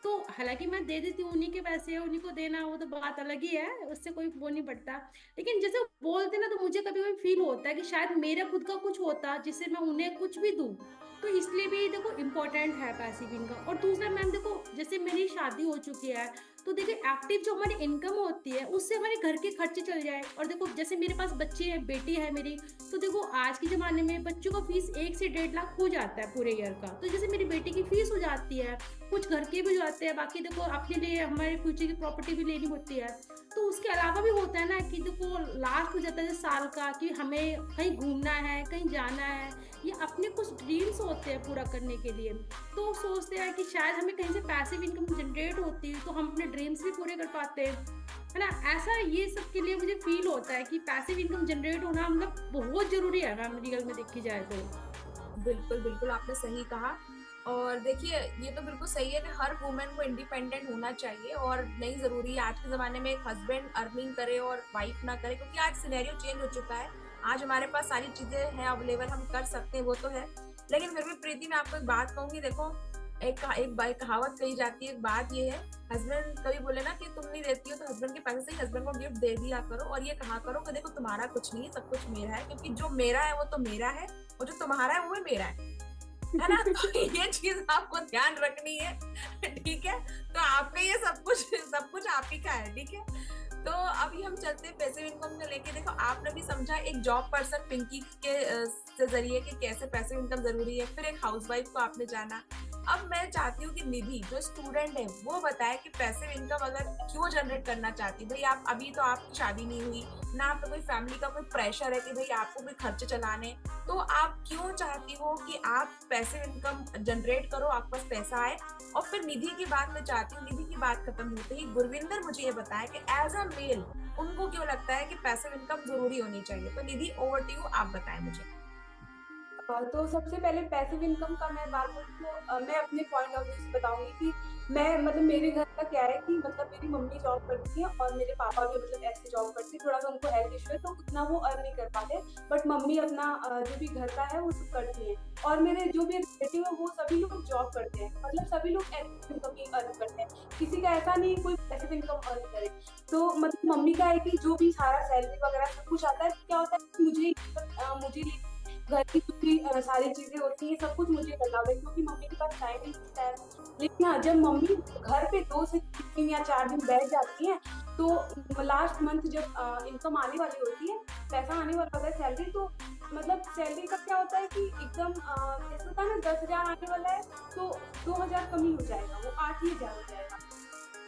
तो हालांकि मैं दे देती हूँ, उन्हीं के पैसे है, उन्हीं को देना, वो तो बात अलग ही है, उससे कोई वो नहीं पड़ता। लेकिन जैसे वो बोलते ना, तो मुझे कभी कभी फील होता है कि शायद मेरा खुद का कुछ होता जिससे मैं उन्हें कुछ भी दूं। तो इसलिए भी देखो इम्पोर्टेंट है पैसिव इनकम। और दूसरा मैम देखो, जैसे मेरी शादी हो चुकी है, तो देखिए एक्टिव जो हमारी इनकम होती है उससे हमारे घर के खर्चे चल जाए। और देखो जैसे मेरे पास बच्चे हैं, बेटी है मेरी, तो देखो आज के ज़माने में बच्चों का फीस 1 से 1.5 लाख हो जाता है पूरे ईयर का। तो जैसे मेरी बेटी की फीस हो जाती है, कुछ घर के भी हो जाते हैं, बाकी देखो अपने लिए हमारे फ्यूचर की प्रॉपर्टी भी लेनी होती है। तो उसके अलावा भी होता है ना कि देखो लास्ट हो जाता है साल का कि हमें कहीं घूमना है, कहीं जाना है, ये अपने कुछ ड्रीम्स होते हैं पूरा करने के लिए। तो सोचते हैं कि शायद हमें कहीं से पैसिव इनकम जनरेट होती है तो हम अपने ड्रीम्स भी पूरे कर पाते हैं, है ना। ऐसा ये सब के लिए मुझे फील होता है कि पैसिव इनकम जनरेट होना मतलब बहुत जरूरी है मैम, रियल में देखी जाए तो। बिल्कुल बिल्कुल आपने सही कहा। और देखिए ये तो बिल्कुल सही है कि हर वुमेन को इंडिपेंडेंट होना चाहिए, और नहीं ज़रूरी है आज के ज़माने में एक हस्बैंड अर्निंग करे और वाइफ ना करे, क्योंकि आज सिनेरियो चेंज हो चुका है। आज हमारे पास सारी चीज़ें हैं अवेलेबल, हम कर सकते हैं, वो तो है। लेकिन फिर भी प्रीति मैं आपको एक बात कहूँगी, देखो एक कहावत कही जाती है, एक बात ये है, हस्बैंड कभी बोले ना कि तुम नहीं देती हो तो हस्बैंड के पैसे से हस्बैंड को गिफ्ट दे दिया करो, और ये कहा करो कि देखो तुम्हारा कुछ नहीं है, सब कुछ मेरा है, क्योंकि जो मेरा है वो तो मेरा है, और जो तुम्हारा है वो भी मेरा है ना। तो ये चीज आपको ध्यान रखनी है, ठीक है। तो आपका ये सब कुछ आप ही का है, ठीक है। तो अभी हम चलते हैं पैसिव इनकम को लेके। देखो आपने भी समझा एक जॉब पर्सन पिंकी के से जरिए कि कैसे पैसिव इनकम जरूरी है, फिर एक हाउसवाइफ को आपने जाना। अब मैं चाहती हूँ कि निधि जो स्टूडेंट है वो बताए कि पैसिव इनकम अगर क्यों जनरेट करना चाहती है। भाई आप अभी तो आपकी शादी नहीं हुई ना, आप तो कोई फैमिली का कोई प्रेशर है कि भाई आपको भी खर्चे चलाने, तो आप क्यों चाहती हो कि आप पैसिव इनकम जनरेट करो, आपके पास पैसा आए। और फिर निधि की बात मैं चाहती हूँ, निधि की बात खत्म होते ही गुरविंदर मुझे ये बताया कि एज अ मेल उनको क्यों लगता है कि पैसिव इनकम जरूरी होनी चाहिए। तो निधि ओवर टू यू, आप बताएं मुझे। तो सबसे पहले पैसिव इनकम का मैं बात करूँ तो मैं अपने पॉइंट ऑफ व्यू से बताऊंगी कि मैं मतलब मेरे घर का क्या है कि मतलब मेरी मम्मी जॉब करती है और मेरे पापा भी मतलब ऐसे जॉब करते हैं, थोड़ा सा उनको हेल्थ इशू है तो उतना वो अर्न नहीं कर पाते, बट मम्मी अपना जो भी घर का है वो सब करती है। और मेरे जो भी रिलेटिव है वो सभी लोग जॉब करते हैं, मतलब सभी लोग एक्टिव इनकम ही अर्न करते हैं, किसी का ऐसा नहीं कोई पैसिव इनकम अर्न करे। तो मतलब मम्मी का है कि जो भी सारा सैलरी वगैरह सब कुछ आता है, क्या होता है मुझे घर की पूरी सारी चीजें होती है, सब कुछ मुझे करना होता है क्योंकि मम्मी के पास टाइम नहीं होता है। लेकिन हाँ, जब मम्मी घर पे 2 से 3 या 4 दिन बैठ जाती है तो लास्ट मंथ जब इनकम आने वाली होती है, पैसा आने वाला होता है सैलरी, तो मतलब सैलरी का क्या होता है कि एकदम जैसे होता है ना 10,000 आने वाला है तो 2,000 कमी हो जाएगा, वो 8,000 हो जाएगा।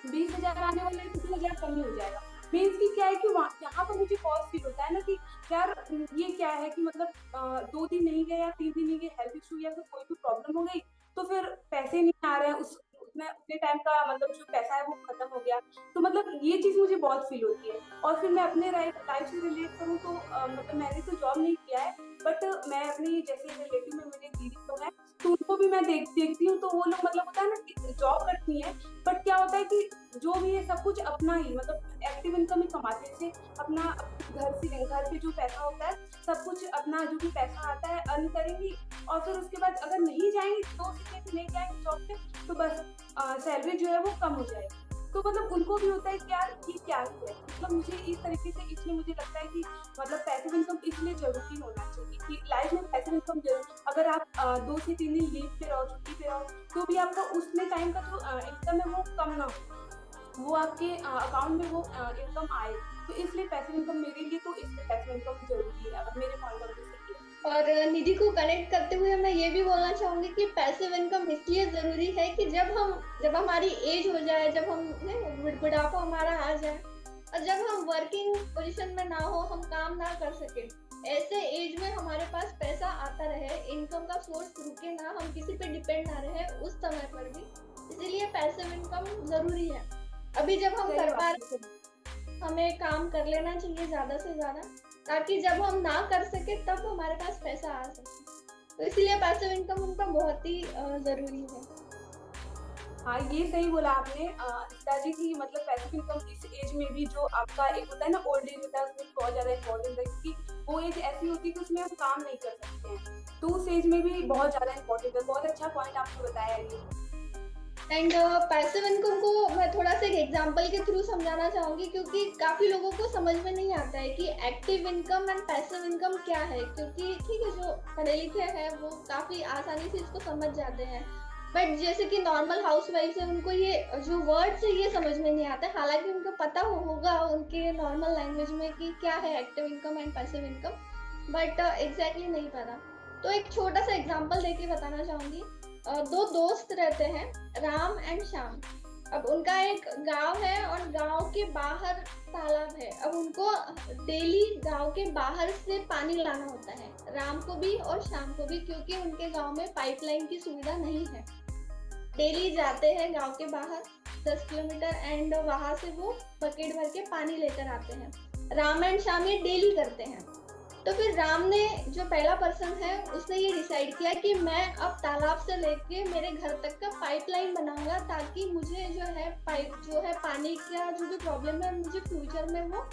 20,000 आने वाला है तो 2,000 कमी हो जाएगा। मीन्स की क्या है कि यहाँ पर मुझे कॉस्ट फील होता है ना कि यार ये क्या है कि मतलब 2 दिन नहीं गए या 3 दिन नहीं गए, हेल्थ इशू या फिर कोई भी प्रॉब्लम हो गई तो फिर पैसे नहीं आ रहे हैं, उतने टाइम का मतलब जो पैसा है वो खत्म हो गया। तो मतलब ये चीज मुझे बहुत फील होती है। और फिर मैं अपने लाइफ से रिलेट करूँ तो मतलब मैंने तो जॉब नहीं किया है, बट मैं अपनी जैसे रिलेटिव में मेरी दीदी तो है तो उनको भी मैं देखती हूँ, तो वो लोग मतलब होता है ना कि जॉब करती है, बट क्या होता है कि जो भी है सब कुछ अपना ही मतलब एक्टिव इनकम ही कमाते हैं, अपना घर पे जो पैसा होता है सब कुछ अपना जो भी पैसा आता है अर्न करेंगी, और फिर उसके बाद अगर नहीं जाएंगी 2 से नहीं जाएंगे जॉब पे तो बस सैलरी जो है वो कम हो जाएगी। तो मतलब उनको भी होता है कि यार ये क्या है, मतलब मुझे इस तरीके से इसलिए मुझे लगता है कि मतलब पैसिव इनकम इसलिए जरूरी होना चाहिए कि लाइफ में पैसिव इनकम जरूर। अगर आप 2 से 3 दिन लीव पे रहो, छुट्टी पे रहो, तो भी आपका उसमें टाइम का जो इनकम है वो कम ना हो, वो आपके अकाउंट में वो इनकम आए। तो इसलिए पैसिव इनकम मेरे लिए तो इसलिए पैसिव इनकम जरूरी है मेरे पॉइंट ऑफ व्यू से। और निधि को कनेक्ट करते हुए मैं ये भी बोलना चाहूंगी कि पैसिव इनकम इसलिए जरूरी है कि जब हमारी एज हो जाए, जब हम बुढ़ापा हमारा आ जाए और जब हम वर्किंग पोजीशन में ना हो, हम काम ना कर सके, ऐसे एज में हमारे पास पैसा आता रहे, इनकम का सोर्स रुके ना, हम किसी पे डिपेंड ना रहे उस समय पर भी, इसीलिए पैसिव इनकम जरूरी है। अभी जब हम कर पा रहे हमें काम कर लेना चाहिए ज्यादा से ज्यादा, ताकि जब हम ना कर सके तब हमारे पास पैसा आ सके। तो इसलिए पैसिव इनकम उनका बहुत ही जरूरी है। हाँ, ये सही बोला आपने पिताजी की, मतलब पैसिव इनकम इस एज में भी जो आपका एक होता है ना ओल्ड एज होता है उसमें बहुत ज्यादा इम्पोर्टेंट है, क्योंकि वो वो एज ऐसी होती है कि उसमें हम काम नहीं कर सकते हैं, तो उस एज में भी बहुत ज़्यादा इम्पोर्टेंट है। बहुत अच्छा पॉइंट आपने बताया ये। एंड पैसिव इनकम को मैं थोड़ा सा एक एग्जांपल के थ्रू समझाना चाहूंगी, क्योंकि काफी लोगों को समझ में नहीं आता है कि active income and passive income क्या है। क्योंकि ठीक है, जो पढ़े लिखे हैं वो काफी आसानी से इसको समझ जाते हैं, बट जैसे कि नॉर्मल हाउस वाइफ है उनको ये जो वर्ड्स है ये समझ में नहीं आता है। हालांकि उनको पता होगा उनके नॉर्मल लैंग्वेज में कि क्या है active income and passive income, but exactly नहीं पता। तो एक छोटा सा एग्जांपल देके बताना चाहूंगी। दो दोस्त रहते हैं, राम एंड श्याम। अब उनका एक गांव है और गांव के बाहर तालाब है। अब उनको डेली गांव के बाहर से पानी लाना होता है, राम को भी और श्याम को भी, क्योंकि उनके गांव में पाइपलाइन की सुविधा नहीं है। डेली जाते हैं गांव के बाहर 10 किलोमीटर एंड वहां से वो बकेट भर के पानी लेकर आते हैं। राम एंड श्याम ये डेली करते हैं। तो फिर राम ने, जो पहला पर्सन है, उसने ये डिसाइड किया कि मैं अब तालाब से लेके मेरे घर तक का पाइपलाइन बनाऊंगा, ताकि मुझे जो है पानी का जो भी प्रॉब्लम है मुझे फ्यूचर में वो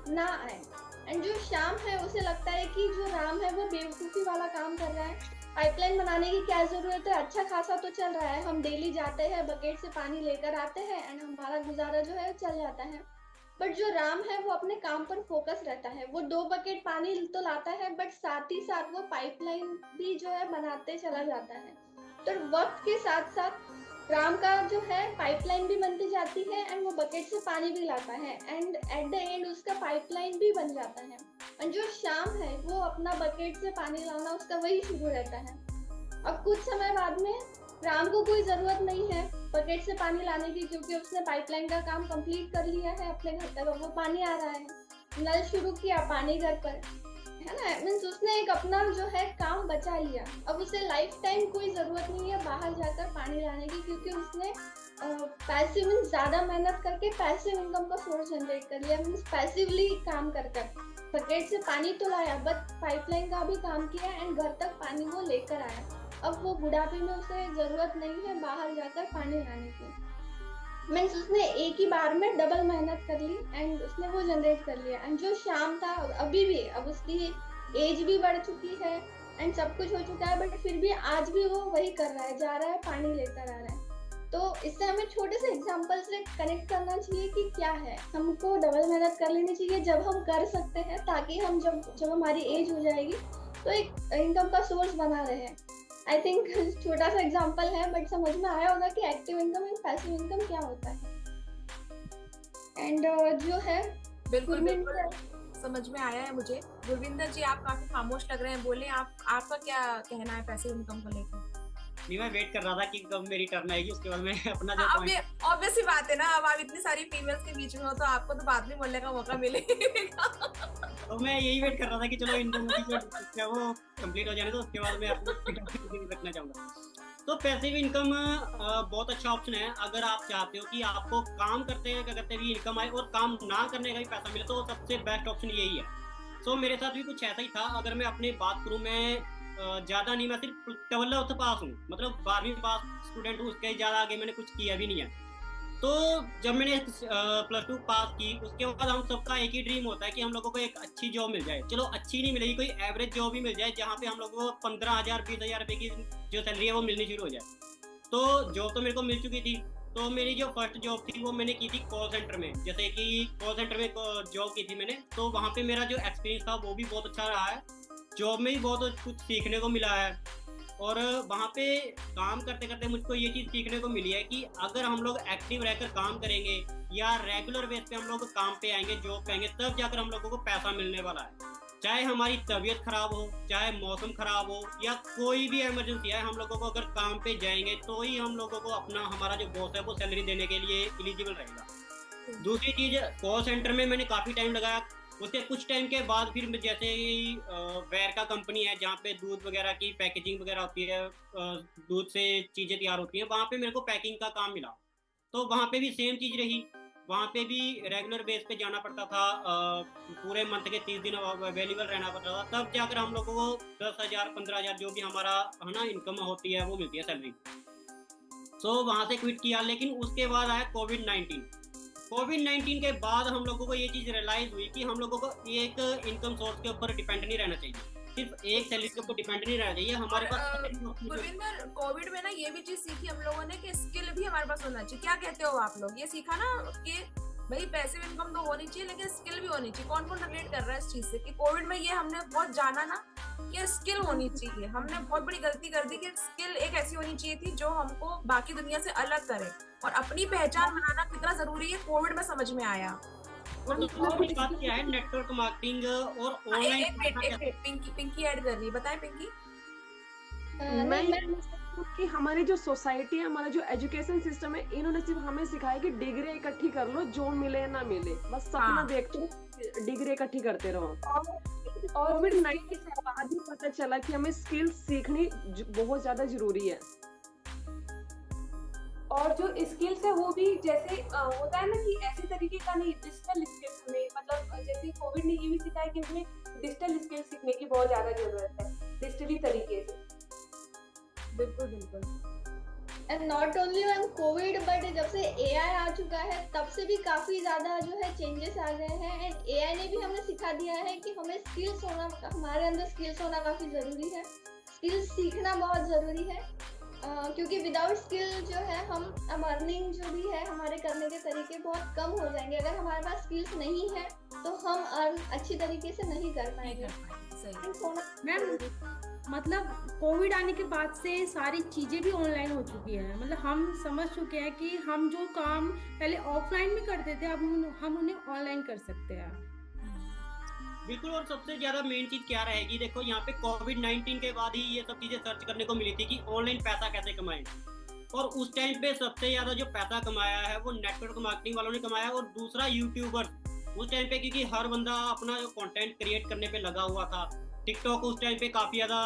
ना आए। एंड जो श्याम है उसे लगता है कि जो राम है वो बेवकूफ़ी वाला काम कर रहा है, पाइपलाइन बनाने की क्या जरूरत है, अच्छा खासा तो चल रहा है, हम डेली जाते हैं बकेट से पानी लेकर आते हैं एंड हमारा गुजारा जो है चल जाता है। बट जो राम है वो अपने काम पर फोकस रहता है, वो 2 बकेट पानी तो लाता है बट साथ ही साथ वो पाइपलाइन भी जो है बनाते चला जाता है। तो वक्त के साथ साथ राम का जो है पाइपलाइन भी बनती जाती है एंड वो बकेट से पानी भी लाता है एंड एट द एंड उसका पाइपलाइन भी बन जाता है। और जो श्याम है वो अपना बकेट से पानी लाना उसका वही शुरू रहता है। अब कुछ समय बाद में राम को कोई जरूरत नहीं है बकेट से पानी लाने की, क्योंकि उसने पाइपलाइन का काम कंप्लीट कर लिया है, अपने घर तक वो पानी आ रहा है। नल शुरू किया, पानी घर पर है ना, मीन्स उसने एक अपना जो है काम बचा लिया। अब उसे लाइफ टाइम कोई जरूरत नहीं है बाहर जाकर पानी लाने की, क्योंकि उसने पैसिव मीन्स ज्यादा मेहनत करके पैसिव इनकम का सोर्स जनरेट कर लिया। मीन्स पैसिवली काम कर बकेट से पानी तो लाया बट पाइपलाइन का भी काम किया एंड घर तक पानी वो लेकर आया। अब वो बुढ़ापे में उसे जरूरत नहीं है बाहर जाकर पानी लाने की। मीन्स उसने एक ही बार में डबल मेहनत कर ली एंड उसने वो जनरेट कर लिया। एंड जो श्याम था अभी भी, अब उसकी एज भी बढ़ चुकी है एंड सब कुछ हो चुका है, बट फिर भी आज भी वो वही कर रहा है, जा रहा है पानी लेकर आ रहा है। तो इससे हमें छोटे से एग्जाम्पल से कनेक्ट करना चाहिए कि क्या है, हमको डबल मेहनत कर लेनी चाहिए जब हम कर सकते हैं, ताकि हम जब हमारी एज हो जाएगी तो एक इनकम का सोर्स बना रहे। आई थिंक छोटा सा एग्जांपल है बट समझ में आया होगा कि active income and passive income क्या होता है। एंड जो है बिल्कुल समझ में आया है मुझे। गुरविंदर जी, आप काफी खामोश लग रहे हैं, बोले आपका क्या कहना है पैसिव इनकम को लेकर? नहीं, मैं वेट कर रहा था कि कब मेरी टर्न आएगी, उसके बाद मैं अपना जो ऑब्वियस ही बात है ना, अब आप इतनी सारी फीमेल्स के बीच में हो तो आपको तो बाद में बोलने का मौका मिलेगा। तो मैं यही वेट कर रहा था कि चलो इनकम की वो कंप्लीट हो जाने तो उसके बाद मैं अपना रखना चाहूँगा। तो पैसिव इनकम बहुत अच्छा ऑप्शन है अगर आप चाहते हो कि आपको काम करते भी इनकम आए और काम ना करने का भी पैसा मिले, तो सबसे बेस्ट ऑप्शन यही है। सो मेरे साथ भी कुछ ऐसा ही था। अगर मैं अपनी बात करूँ, मैं ज़्यादा नहीं, मैं सिर्फ 12th पास हूँ, मतलब 12वीं पास स्टूडेंट हूँ, उसके ज़्यादा आगे मैंने कुछ किया भी नहीं है। तो जब मैंने +2 पास की, उसके बाद हम सबका एक ही ड्रीम होता है कि हम लोगों को एक अच्छी जॉब मिल जाए। चलो अच्छी नहीं मिलेगी, कोई एवरेज जॉब ही मिल जाए जहाँ पे हम लोगों को 15,000 20,000 रुपये की जो सैलरी है वो मिलनी शुरू हो जाए। तो जॉब तो मेरे को मिल चुकी थी। तो मेरी जो फर्स्ट जॉब थी वो मैंने की थी कॉल सेंटर में। जैसे कि कॉल सेंटर में जॉब की थी मैंने, तो वहाँ पे मेरा जो एक्सपीरियंस था वो भी बहुत अच्छा रहा है। जॉब में ही बहुत कुछ सीखने को मिला है और वहाँ पे काम करते करते मुझको ये चीज़ सीखने को मिली है कि अगर हम लोग एक्टिव रहकर काम करेंगे या रेगुलर बेस पे हम लोग काम पे आएंगे, जॉब पे आएंगे, तब जाकर हम लोगों को पैसा मिलने वाला है। चाहे हमारी तबीयत खराब हो, चाहे मौसम खराब हो या कोई भी इमरजेंसी है, हम लोगों को अगर काम पे जाएंगे तो ही हम लोगों को अपना हमारा जो बॉस है वो सैलरी देने के लिए एलिजिबल रहेगा। दूसरी चीज़, कॉल सेंटर में मैंने काफ़ी टाइम लगाया। उसके कुछ टाइम के बाद फिर जैसे वेयर का कंपनी है जहाँ पे दूध वगैरह की पैकेजिंग वगैरह होती है, दूध से चीज़ें तैयार होती हैं, वहाँ पे मेरे को पैकिंग का काम मिला। तो वहाँ पे भी सेम चीज़ रही, वहाँ पे भी रेगुलर बेस पे जाना पड़ता था, पूरे मंथ के 30 दिन अवेलेबल रहना पड़ता था, तब जाकर हम लोगों को 10,000 15,000 जो भी हमारा है ना इनकम होती है वो मिलती है सैलरी। सो वहाँ से क्विट किया। लेकिन उसके बाद आया कोविड-19। कोविड-19 के बाद हम लोगों को ये चीज रियलाइज हुई कि हम लोगों को एक इनकम सोर्स के ऊपर डिपेंड नहीं रहना चाहिए, सिर्फ एक सैलरी के ऊपर डिपेंड नहीं रहना चाहिए हमारे पास। गुरविंदर, कोविड में ना ये भी चीज सीखी हम लोगों ने कि स्किल भी हमारे पास होना चाहिए। क्या कहते हो आप लोग? ये सीखा ना कि भाई पैसिव इनकम तो होनी चाहिए लेकिन स्किल भी होनी चाहिए। कौन कौन रिलेट कर रहा है इस चीज से कि कोविड में ये हमने बहुत जाना ना कि स्किल होनी चाहिए। हमने बहुत बड़ी गलती कर दी कि स्किल एक ऐसी होनी चाहिए थी जो हमको बाकी दुनिया से अलग करे, और अपनी पहचान बनाना कितना जरूरी है कोविड में समझ में आया। और दूसरी बात क्या है, नेटवर्क मार्केटिंग और ऑनलाइन। पिंकी ऐड कर रही है, बताएं पिंकी। मैं कि हमारी जो सोसाइटी है, हमारा जो एजुकेशन सिस्टम है, इन्होंने सिर्फ हमें सिखाया कि डिग्री इकट्ठी कर लो, जो मिले ना मिले, बस सपना देखते रहो, डिग्री इकट्ठी करते रहो। और कोविड-19 के बाद ही पता चला कि हमें स्किल सीखनी बहुत ज्यादा जरूरी है। और जो स्किल्स है वो भी जैसे होता है ना कि ऐसे तरीके का नहीं, डिजिटल स्किल्स में, मतलब जैसे कोविड ने ये भी सिखाया कि हमें डिजिटल स्किल सीखने की बहुत ज्यादा जरूरत है, डिजिटली तरीके से। बिल्कुल बिल्कुल। And not only on Covid but जब से एआई आ चुका है तब से भी काफी ज्यादा जो है चेंजेस आ गए हैं। एंड एआई ने भी हमें सिखा दिया है कि हमें स्किल्स होना, हमारे अंदर स्किल्स होना काफी जरूरी है, स्किल्स सीखना बहुत जरूरी है। क्योंकि विदाउट स्किल जो है हम अर्निंग जो भी है हमारे करने के तरीके बहुत कम हो जाएंगे। अगर हमारे पास स्किल्स नहीं है तो हम अर्न अच्छी तरीके से नहीं कर पाएंगे। मैम मतलब कोविड आने के बाद से सारी चीजें भी ऑनलाइन हो चुकी है। मतलब हम समझ चुके हैं कि हम जो काम पहले ऑफलाइन में करते थे अब हम उन्हें ऑनलाइन कर सकते हैं। बिल्कुल। और सबसे ज्यादा मेन चीज क्या रहेगी, देखो यहाँ पे कोविड-19 के बाद ही ये सब चीजें सर्च करने को मिली थी कि ऑनलाइन पैसा कैसे कमाएं। और उस टाइम पे सबसे ज्यादा जो पैसा कमाया है वो नेटवर्क मार्केटिंग वालों ने कमाया, और दूसरा यूट्यूबर उस टाइम पे, क्योंकि हर बंदा अपना जो कंटेंट क्रिएट करने पे लगा हुआ था। टिकटॉक उस टाइम पे काफी ज्यादा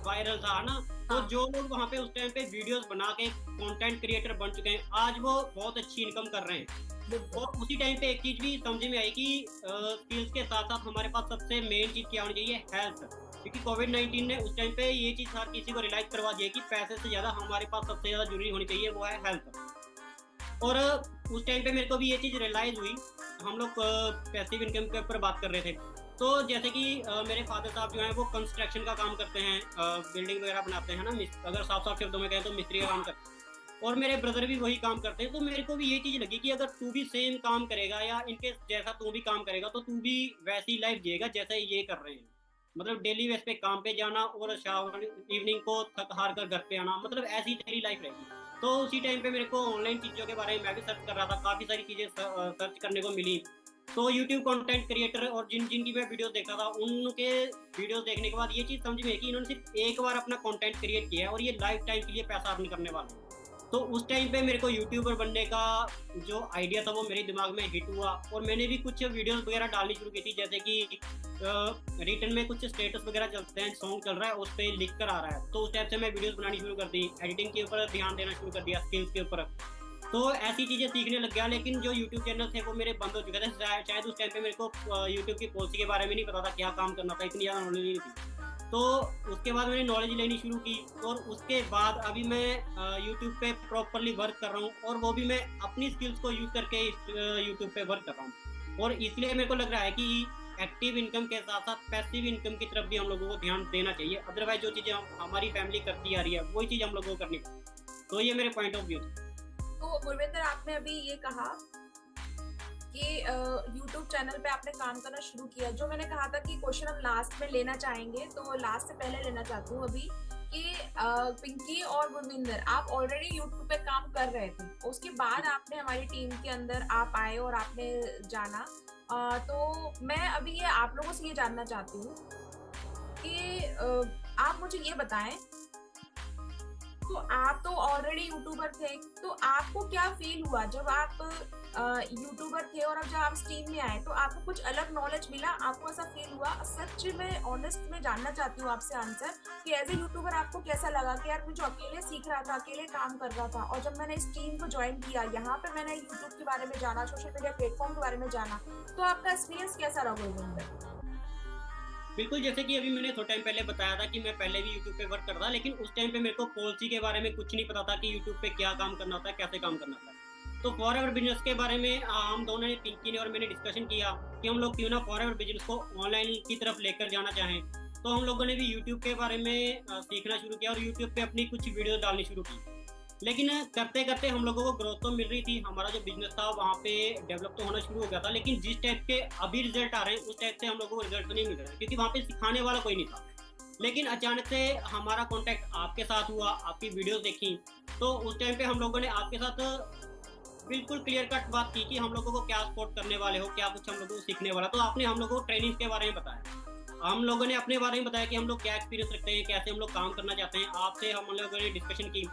वायरल था ना, तो जो लोग वहाँ पे उस टाइम पे वीडियोस बना के कंटेंट क्रिएटर बन चुके हैं, आज वो बहुत अच्छी इनकम कर रहे हैं। और उसी टाइम पे एक चीज भी समझ में आई कि स्किल्स के साथ साथ हमारे पास सबसे मेन चीज क्या होनी चाहिए, हेल्थ। क्योंकि कोविड-19 ने उस टाइम पे ये चीज हर किसी को रियलाइज करवा दिया कि पैसे से ज्यादा हमारे पास सबसे ज्यादा जरूरी होनी चाहिए वो है हेल्थ। और उस टाइम पे मेरे को भी ये चीज रियलाइज हुई। हम लोग पैसिव इनकम के ऊपर बात कर रहे थे, तो जैसे कि मेरे फादर साहब जो हैं वो कंस्ट्रक्शन का काम करते हैं, बिल्डिंग वगैरह बनाते हैं ना, अगर साफ शब्दों में कहें तो मिस्त्री का काम करते हैं। और मेरे ब्रदर भी वही काम करते हैं। तो मेरे को भी ये चीज लगी कि अगर तू भी सेम काम करेगा या इनके जैसा तू भी काम करेगा तो तू भी वैसी लाइफ जिएगा जैसे ये कर रहे हैं। मतलब डेली बेस पे काम पे जाना और शाम इवनिंग को थक हार कर घर पे आना, मतलब ऐसी तेरी लाइफ रहेगी। तो उसी टाइम पे मेरे को ऑनलाइन चीज़ों के बारे में मैं भी सर्च कर रहा था, काफ़ी सारी चीज़ें सर्च करने को मिली। तो यूट्यूब कंटेंट क्रिएटर और जिनकी मैं वीडियोस देखा था, उनके वीडियोस देखने के बाद ये चीज़ समझ में आई कि इन्होंने सिर्फ एक बार अपना कंटेंट क्रिएट किया है और ये लाइफ टाइम के लिए पैसा अर्न करने वाले हैं। तो उस टाइम पे मेरे को यूट्यूबर बनने का जो आइडिया था वो मेरे दिमाग में हिट हुआ, और मैंने भी कुछ वीडियोस वगैरह डालनी शुरू की थी। जैसे कि रिटर्न में कुछ स्टेटस वगैरह चलते हैं, सॉन्ग चल रहा है उस पर लिख कर आ रहा है, तो उस टाइप से मैं वीडियोस बनानी शुरू कर दी, एडिटिंग के ऊपर ध्यान देना शुरू कर दिया, स्किल्स के ऊपर। तो ऐसी चीज़ें सीखने लग गया। लेकिन जो यूट्यूब चैनल थे वो मेरे बंद हो चुके थे। शायद उस टाइम पे मेरे को यूट्यूब की पॉलिसी के बारे में नहीं पता था, क्या काम करना था, इतनी ज़्यादा नॉलेज नहीं थी। तो उसके बाद मैंने नॉलेज लेनी शुरू की, और उसके बाद अभी मैं यूट्यूब पे प्रॉपरली वर्क कर रहा हूँ, और वो भी मैं अपनी स्किल्स को यूज़ करके यूट्यूब पे वर्क कर रहा हूँ। और इसलिए मेरे को लग रहा है कि एक्टिव इनकम के साथ साथ पैसिव इनकम की तरफ भी हम लोगों को ध्यान देना चाहिए। अदरवाइज जो चीज़ें हमारी फैमिली करती आ रही है वही चीज़ हम लोगों को करनी चाहिए। तो ये मेरे पॉइंट ऑफ व्यू थे। तो गुरविंदर, आपने अभी ये कहा कि YouTube चैनल पे आपने काम करना शुरू किया। जो मैंने कहा था कि क्वेश्चन हम लास्ट में लेना चाहेंगे, तो लास्ट से पहले लेना चाहती हूँ अभी कि पिंकी और गुरविंदर, आप ऑलरेडी YouTube पे काम कर रहे थे, उसके बाद आपने हमारी टीम के अंदर आप आए और आपने जाना। तो मैं अभी ये आप लोगों से ये जानना चाहती हूँ कि आप मुझे ये बताएं, तो आप तो ऑलरेडी यूट्यूबर थे, तो आपको क्या फील हुआ जब आप यूट्यूबर थे और अब जब आप स्ट्रीम में आए, तो आपको कुछ अलग नॉलेज मिला? आपको ऐसा फील हुआ? सच में ऑनेस्ट में जानना चाहती हूँ आपसे आंसर कि एज ए यूट्यूबर आपको कैसा लगा कि यार मैं जो अकेले सीख रहा था, अकेले काम कर रहा था, और जब मैंने इस टीम को ज्वाइन किया, यहाँ पे मैंने यूट्यूब के बारे में जाना, सोशल मीडिया प्लेटफॉर्म के बारे में जाना, तो आपका एक्सपीरियंस कैसा रहा गुरविंदर? बिल्कुल, जैसे कि अभी मैंने थोड़ा टाइम पहले बताया था कि मैं पहले भी यूट्यूब पे वर्क करता था, लेकिन उस टाइम पे मेरे को पॉलिसी के बारे में कुछ नहीं पता था कि यूट्यूब पे क्या काम करना था, कैसे काम करना था। तो फॉरएवर बिजनेस के बारे में हम दोनों ने, पिंकी ने और मैंने डिस्कशन किया कि हम लोग क्यों ना फॉरएवर बिजनेस को ऑनलाइन की तरफ लेकर जाना चाहें। तो हम लोगों ने भी यूट्यूब के बारे में सीखना शुरू किया और यूट्यूब पे अपनी कुछ वीडियो डालनी शुरू की। लेकिन करते करते हम लोगों को ग्रोथ तो मिल रही थी, हमारा जो बिजनेस था वहाँ पे डेवलप तो होना शुरू हो गया था, लेकिन जिस टाइप के अभी रिजल्ट आ रहे हैं उस टाइप से हम लोगों को रिजल्ट नहीं मिल रहा है, क्योंकि वहाँ पे सिखाने वाला कोई नहीं था। लेकिन अचानक से हमारा कॉन्टैक्ट आपके साथ हुआ, आपकी वीडियोस देखी, तो उस टाइम पे हम लोगों ने आपके साथ बिल्कुल क्लियर कट बात की कि हम लोगों को क्या सपोर्ट करने वाले हो, क्या कुछ हम लोगों को सीखने वाला। तो आपने हम लोगों को ट्रेनिंग के बारे में बताया, हम लोगों ने अपने बारे में बताया कि हम लोग क्या एक्सपीरियंस रखते हैं, कैसे हम लोग काम करना चाहते हैं। आपसे हम लोगों ने डिस्कशन की,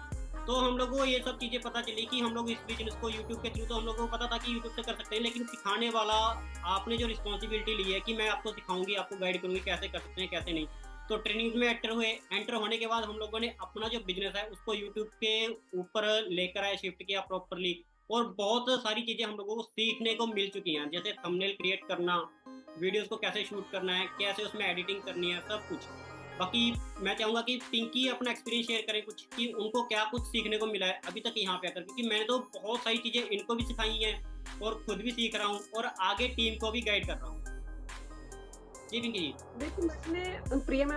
तो हम लोगों को ये सब चीज़ें पता चली कि हम लोग इस बिजनेस को यूट्यूब के थ्रू, तो हम लोगों को पता था कि यूट्यूब से कर सकते हैं, लेकिन सिखाने वाला आपने जो रिस्पॉन्सिबिलिटी ली है कि मैं आपको सिखाऊंगी, आपको गाइड करूंगी कैसे कर सकते हैं कैसे नहीं। तो ट्रेनिंग में एंटर होने के बाद हम लोगों ने अपना जो बिजनेस है उसको यूट्यूब के ऊपर लेकर आए, शिफ्ट किया प्रॉपरली, और बहुत सारी चीज़ें हम लोगों को सीखने को मिल चुकी हैं, जैसे थंबनेल क्रिएट करना, वीडियोस को कैसे शूट करना है, कैसे उसमें एडिटिंग करनी है, सब कुछ। बाकी मैं चाहूँगा कि पिंकी अपना एक्सपीरियंस शेयर करें कुछ, कि उनको क्या कुछ सीखने को मिला है अभी तक यहाँ पे आकर, क्योंकि मैंने तो बहुत सारी चीज़ें इनको भी सिखाई हैं और खुद भी सीख रहा हूँ और आगे टीम को भी गाइड कर रहा हूँ। जी पिंकी जी। देखो, मैंने प्रिया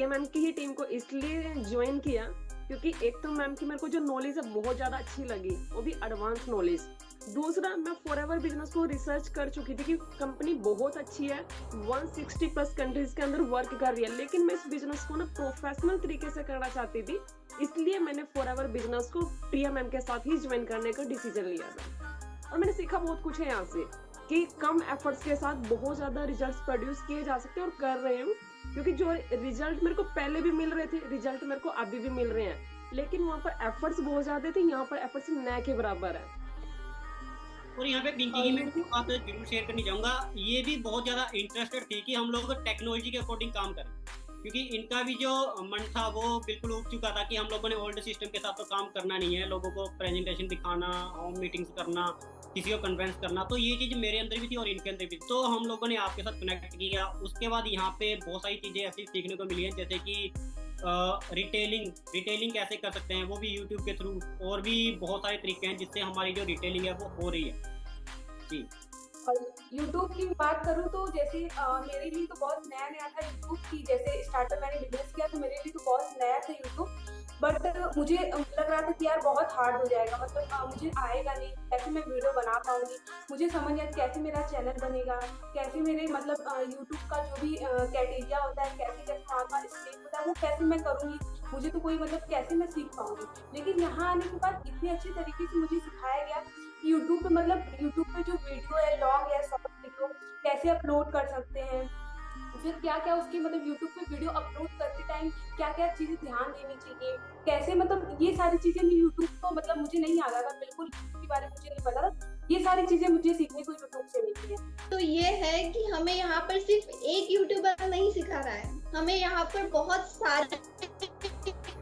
मैम की ही टीम को इसलिए ज्वाइन किया क्योंकि एक तो मैम की मेरे को जो नॉलेज है बहुत ज्यादा अच्छी लगी, वो भी एडवांस नॉलेज। दूसरा, मैं फॉरएवर बिजनेस को रिसर्च कर चुकी थी कि कंपनी बहुत अच्छी है, 160 प्लस कंट्रीज के अंदर वर्क कर रही है, लेकिन मैं इस बिजनेस को ना प्रोफेशनल तरीके से करना चाहती थी, इसलिए मैंने फॉरएवर बिजनेस को प्रिया मैम के साथ ही ज्वाइन करने का डिसीजन लिया था। और मैंने सीखा बहुत कुछ है यहाँ से कि कम एफर्ट्स के साथ बहुत ज्यादा रिजल्ट्स प्रोड्यूस किए जा सकते हैं, और कर रहे हूँ, क्योंकि जो रिजल्ट मेरे को पहले भी मिल रहे थे, रिजल्ट मेरे को अभी भी मिल रहे हैं, लेकिन वहाँ पर एफर्ट्स बहुत ज्यादा थे, यहाँ पर एफर्ट्स न के बराबर है। और यहाँ पे पिंकी की मैं एक बात जरूर शेयर करनी चाहूँगा, ये भी बहुत ज़्यादा इंटरेस्टेड थी कि हम लोग टेक्नोलॉजी के अकॉर्डिंग काम करें, क्योंकि इनका भी जो मन था वो बिल्कुल उठ चुका था कि हम लोगों ने ओल्ड सिस्टम के साथ तो काम करना नहीं है, लोगों को प्रेजेंटेशन दिखाना, होम मीटिंग्स करना, किसी को कन्वेंस करना, तो ये चीज़ मेरे अंदर भी थी और इनके अंदर भी। तो हम लोगों ने आपके साथ कनेक्ट किया, उसके बाद यहाँ पे बहुत सारी चीज़ें ऐसी सीखने को मिली हैं, जैसे कि रिटेलिंग कैसे कर सकते हैं, वो भी यूट्यूब के थ्रू, और भी बहुत सारे तरीके हैं जिससे हमारी जो रिटेलिंग है वो हो रही है जी। और यूट्यूब की बात करूँ तो जैसे मेरे लिए तो बहुत नया था यूट्यूब की, जैसे स्टार्टअप मैंने बिजनेस किया तो मेरे लिए तो बहुत नया था यूट्यूब, बट मुझे लग रहा था कि यार बहुत हार्ड हो जाएगा, मतलब मुझे आएगा नहीं, कैसे मैं वीडियो बना पाऊंगी, मुझे समझ नहीं कैसे मेरा चैनल बनेगा, कैसे मेरे मतलब यूट्यूब का जो भी क्राइटेरिया होता है, कैसे कैसे वहाँ का स्टेप होता है वो कैसे मैं करूँगी, मुझे तो कोई मतलब कैसे मैं सीख पाऊंगी। लेकिन यहाँ आने के बाद इतने अच्छे तरीके से मुझे सिखाया गया यूट्यूब पे, मतलब यूट्यूब पे जो वीडियो है, लॉन्ग है, शॉर्ट वीडियो कैसे अपलोड कर सकते हैं, फिर क्या क्या उसकी मतलब यूट्यूब पे वीडियो अपलोड करते टाइम क्या क्या चीजें ध्यान देनी चाहिए, कैसे मतलब ये सारी चीजें मैं यूट्यूब को मतलब मुझे नहीं आता था, बिल्कुल इसके बारे में मुझे नहीं पता था, ये सारी चीजें मुझे सीखने को यूट्यूब से मिली है। तो ये है कि हमें यहाँ पर सिर्फ एक यूट्यूबर नहीं सिखा रहा है, हमें यहाँ पर बहुत सारे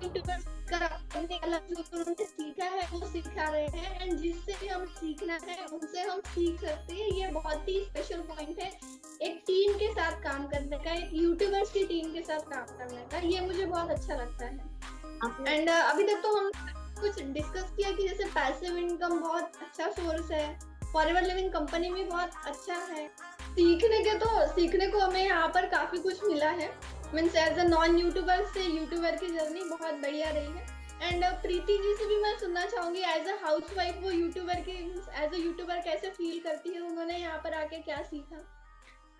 यूट्यूबर्स अलग जो उन्होंने सीखा है वो सिखा रहे हैं, एंड जिससे भी हम सीखना है उनसे हम सीख सकते हैं। ये बहुत ही स्पेशल पॉइंट है एक टीम के साथ काम करने का, एक यूट्यूबर्स की टीम के साथ काम करने का, ये मुझे बहुत अच्छा लगता है। एंड अभी तक तो हम कुछ डिस्कस किया कि जैसे पैसिव इनकम बहुत अच्छा सोर्स है, फॉरएवर लिविंग कंपनी में बहुत अच्छा है, सीखने को हमें यहाँ पर काफी कुछ मिला है। Means as a non YouTuber से यूट्यूबर की जर्नी बहुत बढ़िया रही है। एंड प्रीति जी से भी मैं सुनना चाहूंगी एज अ हाउस वाइफ, वो यूट्यूबर की एज अ यूट्यूबर कैसे फील करती है, उन्होंने यहाँ पर आके क्या सीखा।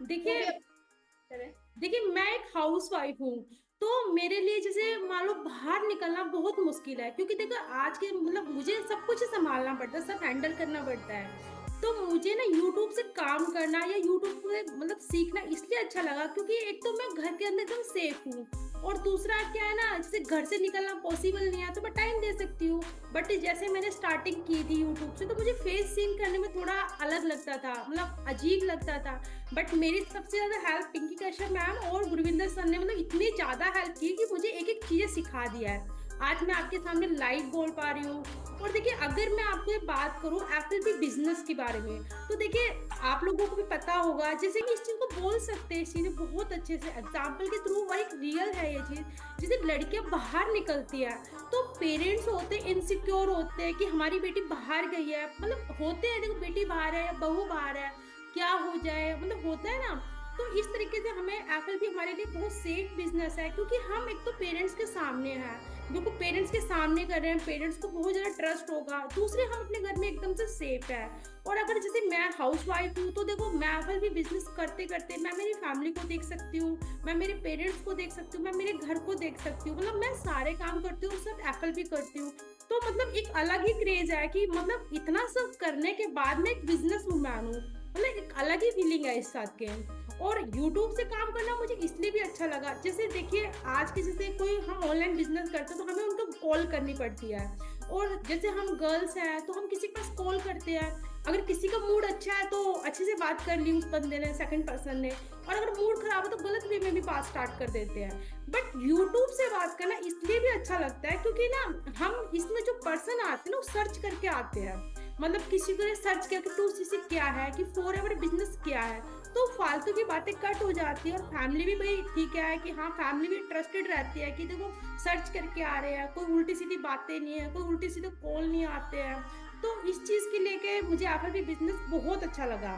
देखिए मैं एक हाउस वाइफ हूँ, तो मेरे लिए जैसे मान लो बाहर निकलना बहुत मुश्किल है, क्योंकि देखो आज के मतलब मुझे सब कुछ संभालना पड़ता है, सब हैंडल करना पड़ता है। तो मुझे ना यूट्यूब से काम करना या यूट्यूब से मतलब सीखना इसलिए अच्छा लगा क्योंकि एक तो मैं घर के अंदर एकदम सेफ हूँ, और दूसरा क्या है ना, जैसे घर से निकलना पॉसिबल नहीं है तो मैं टाइम दे सकती हूँ। बट जैसे मैंने स्टार्टिंग की थी यूट्यूब से, तो मुझे फेस सीन करने में थोड़ा अलग लगता था, मतलब अजीब लगता था। बट मेरी सबसे ज़्यादा हेल्प पिंकी कश्यप मैम और गुरविंदर सर ने मतलब इतनी ज़्यादा हेल्प की कि मुझे एक एक चीज़ें सिखा दिया है। आज मैं आपके सामने लाइव बोल पा रही हूँ। और देखिए अगर मैं आपको बात करूँ FLP बिजनेस के बारे में, तो देखिए आप लोगों को भी पता होगा, जैसे कि इस चीज को बोल सकते हैं, इस चीज बहुत अच्छे से एग्जाम्पल के थ्रू, और एक रियल है ये चीज। जैसे लड़कियां बाहर निकलती है तो पेरेंट्स होते हैं इनसिक्योर होते हैं कि हमारी बेटी बाहर गई है, मतलब होते हैं देखो बेटी बाहर है या बहू बाहर है, क्या हो जाए, मतलब होता है ना। तो इस तरीके से हमें FLP हमारे लिए बहुत सेफ बिजनेस है, क्योंकि हम एक तो पेरेंट्स के सामने हैं, देखो पेरेंट्स के सामने कर रहे हैं, पेरेंट्स को बहुत ज़्यादा ट्रस्ट होगा। दूसरे हम अपने घर में एकदम से सेफ है। और अगर जैसे मैं हाउस वाइफ हूँ तो देखो मैं FLP बिजनेस करते करते मैं मेरी फैमिली को देख सकती हूँ, मैं मेरे पेरेंट्स को देख सकती हूँ, मैं मेरे घर को देख सकती हूँ, मतलब मैं सारे काम करती हूँ, सब FLP करती हूँ। तो मतलब एक अलग ही क्रेज है कि मतलब इतना सब करने के बाद में एक बिजनेस वुमैन हूँ, मतलब एक अलग ही फीलिंग है इस साथ के। और YouTube से काम करना मुझे इसलिए भी अच्छा लगा, जैसे देखिए आज के जैसे कोई हम ऑनलाइन बिजनेस करते हैं तो हमें उनको कॉल करनी पड़ती है, और जैसे हम गर्ल्स हैं तो हम किसी के पास कॉल करते हैं, अगर किसी का मूड अच्छा है तो अच्छे से बात कर ली उस बंदे ने, सेकंड पर्सन ने, और अगर मूड खराब है तो गलत वे में भी बात स्टार्ट कर देते हैं। बट YouTube से बात करना इसलिए भी अच्छा लगता है क्योंकि ना हम इसमें जो पर्सन आते हैं ना वो सर्च करके आते हैं, मतलब किसी को सर्च किया कि 2CC क्या है, कि फॉरएवर बिजनेस क्या है, तो फालतू की बातें कट हो जाती है। और फैमिली भी भाई ठीक है कि हाँ फैमिली भी ट्रस्टेड रहती है कि देखो सर्च करके आ रहे हैं, कोई उल्टी सीधी बातें नहीं है, कोई उल्टी सीधे कॉल नहीं आते हैं। तो इस चीज के लेके मुझे FLP बिजनेस बहुत अच्छा लगा।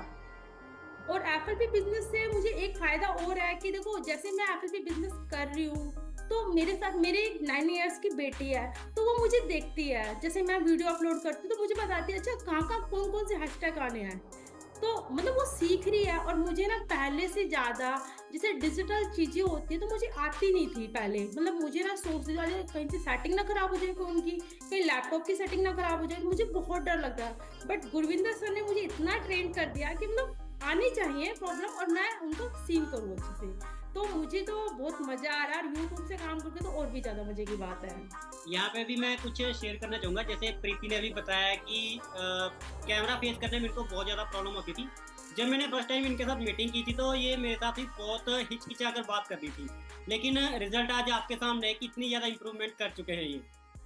और FLP बिजनेस से मुझे एक फायदा और है कि देखो जैसे मैं FLP बिजनेस कर रही हूँ तो मेरे साथ मेरे 9 इयर्स की बेटी है, तो वो मुझे देखती है, जैसे मैं वीडियो अपलोड करती हूँ तो मुझे बताती है अच्छा कहाँ कौन कौन से हैशटैग आने हैं, तो मतलब वो सीख रही है। और मुझे ना पहले से ज्यादा जैसे डिजिटल चीजें होती है तो मुझे आती नहीं थी पहले, मतलब मुझे ना सोचते जाए कहीं से सेटिंग ना खराब हो जाए फोन की, कहीं लैपटॉप की सेटिंग ना खराब हो जाए, मुझे बहुत डर लगता है। बट गुरविंदर सर ने मुझे इतना ट्रेन कर दिया कि मतलब आनी चाहिए प्रॉब्लम और मैं उनको सीन करूँ अच्छे से। तो मुझे तो बहुत मजा आ रहा है, और YouTube से काम करके तो और भी ज्यादा मजे की बात है। यहाँ पे भी मैं कुछ शेयर करना चाहूँगा। जैसे प्रीति ने भी बताया कि कैमरा फेस करने में मेरे को बहुत ज़्यादा प्रॉब्लम होती थी। जब मैंने फर्स्ट टाइम इनके साथ मीटिंग की थी तो ये मेरे साथ ही बहुत हिचकिचा कर बात कर रही थी, लेकिन रिजल्ट आज आपके सामने है कि इतनी ज़्यादा इंप्रूवमेंट कर चुके हैं ये,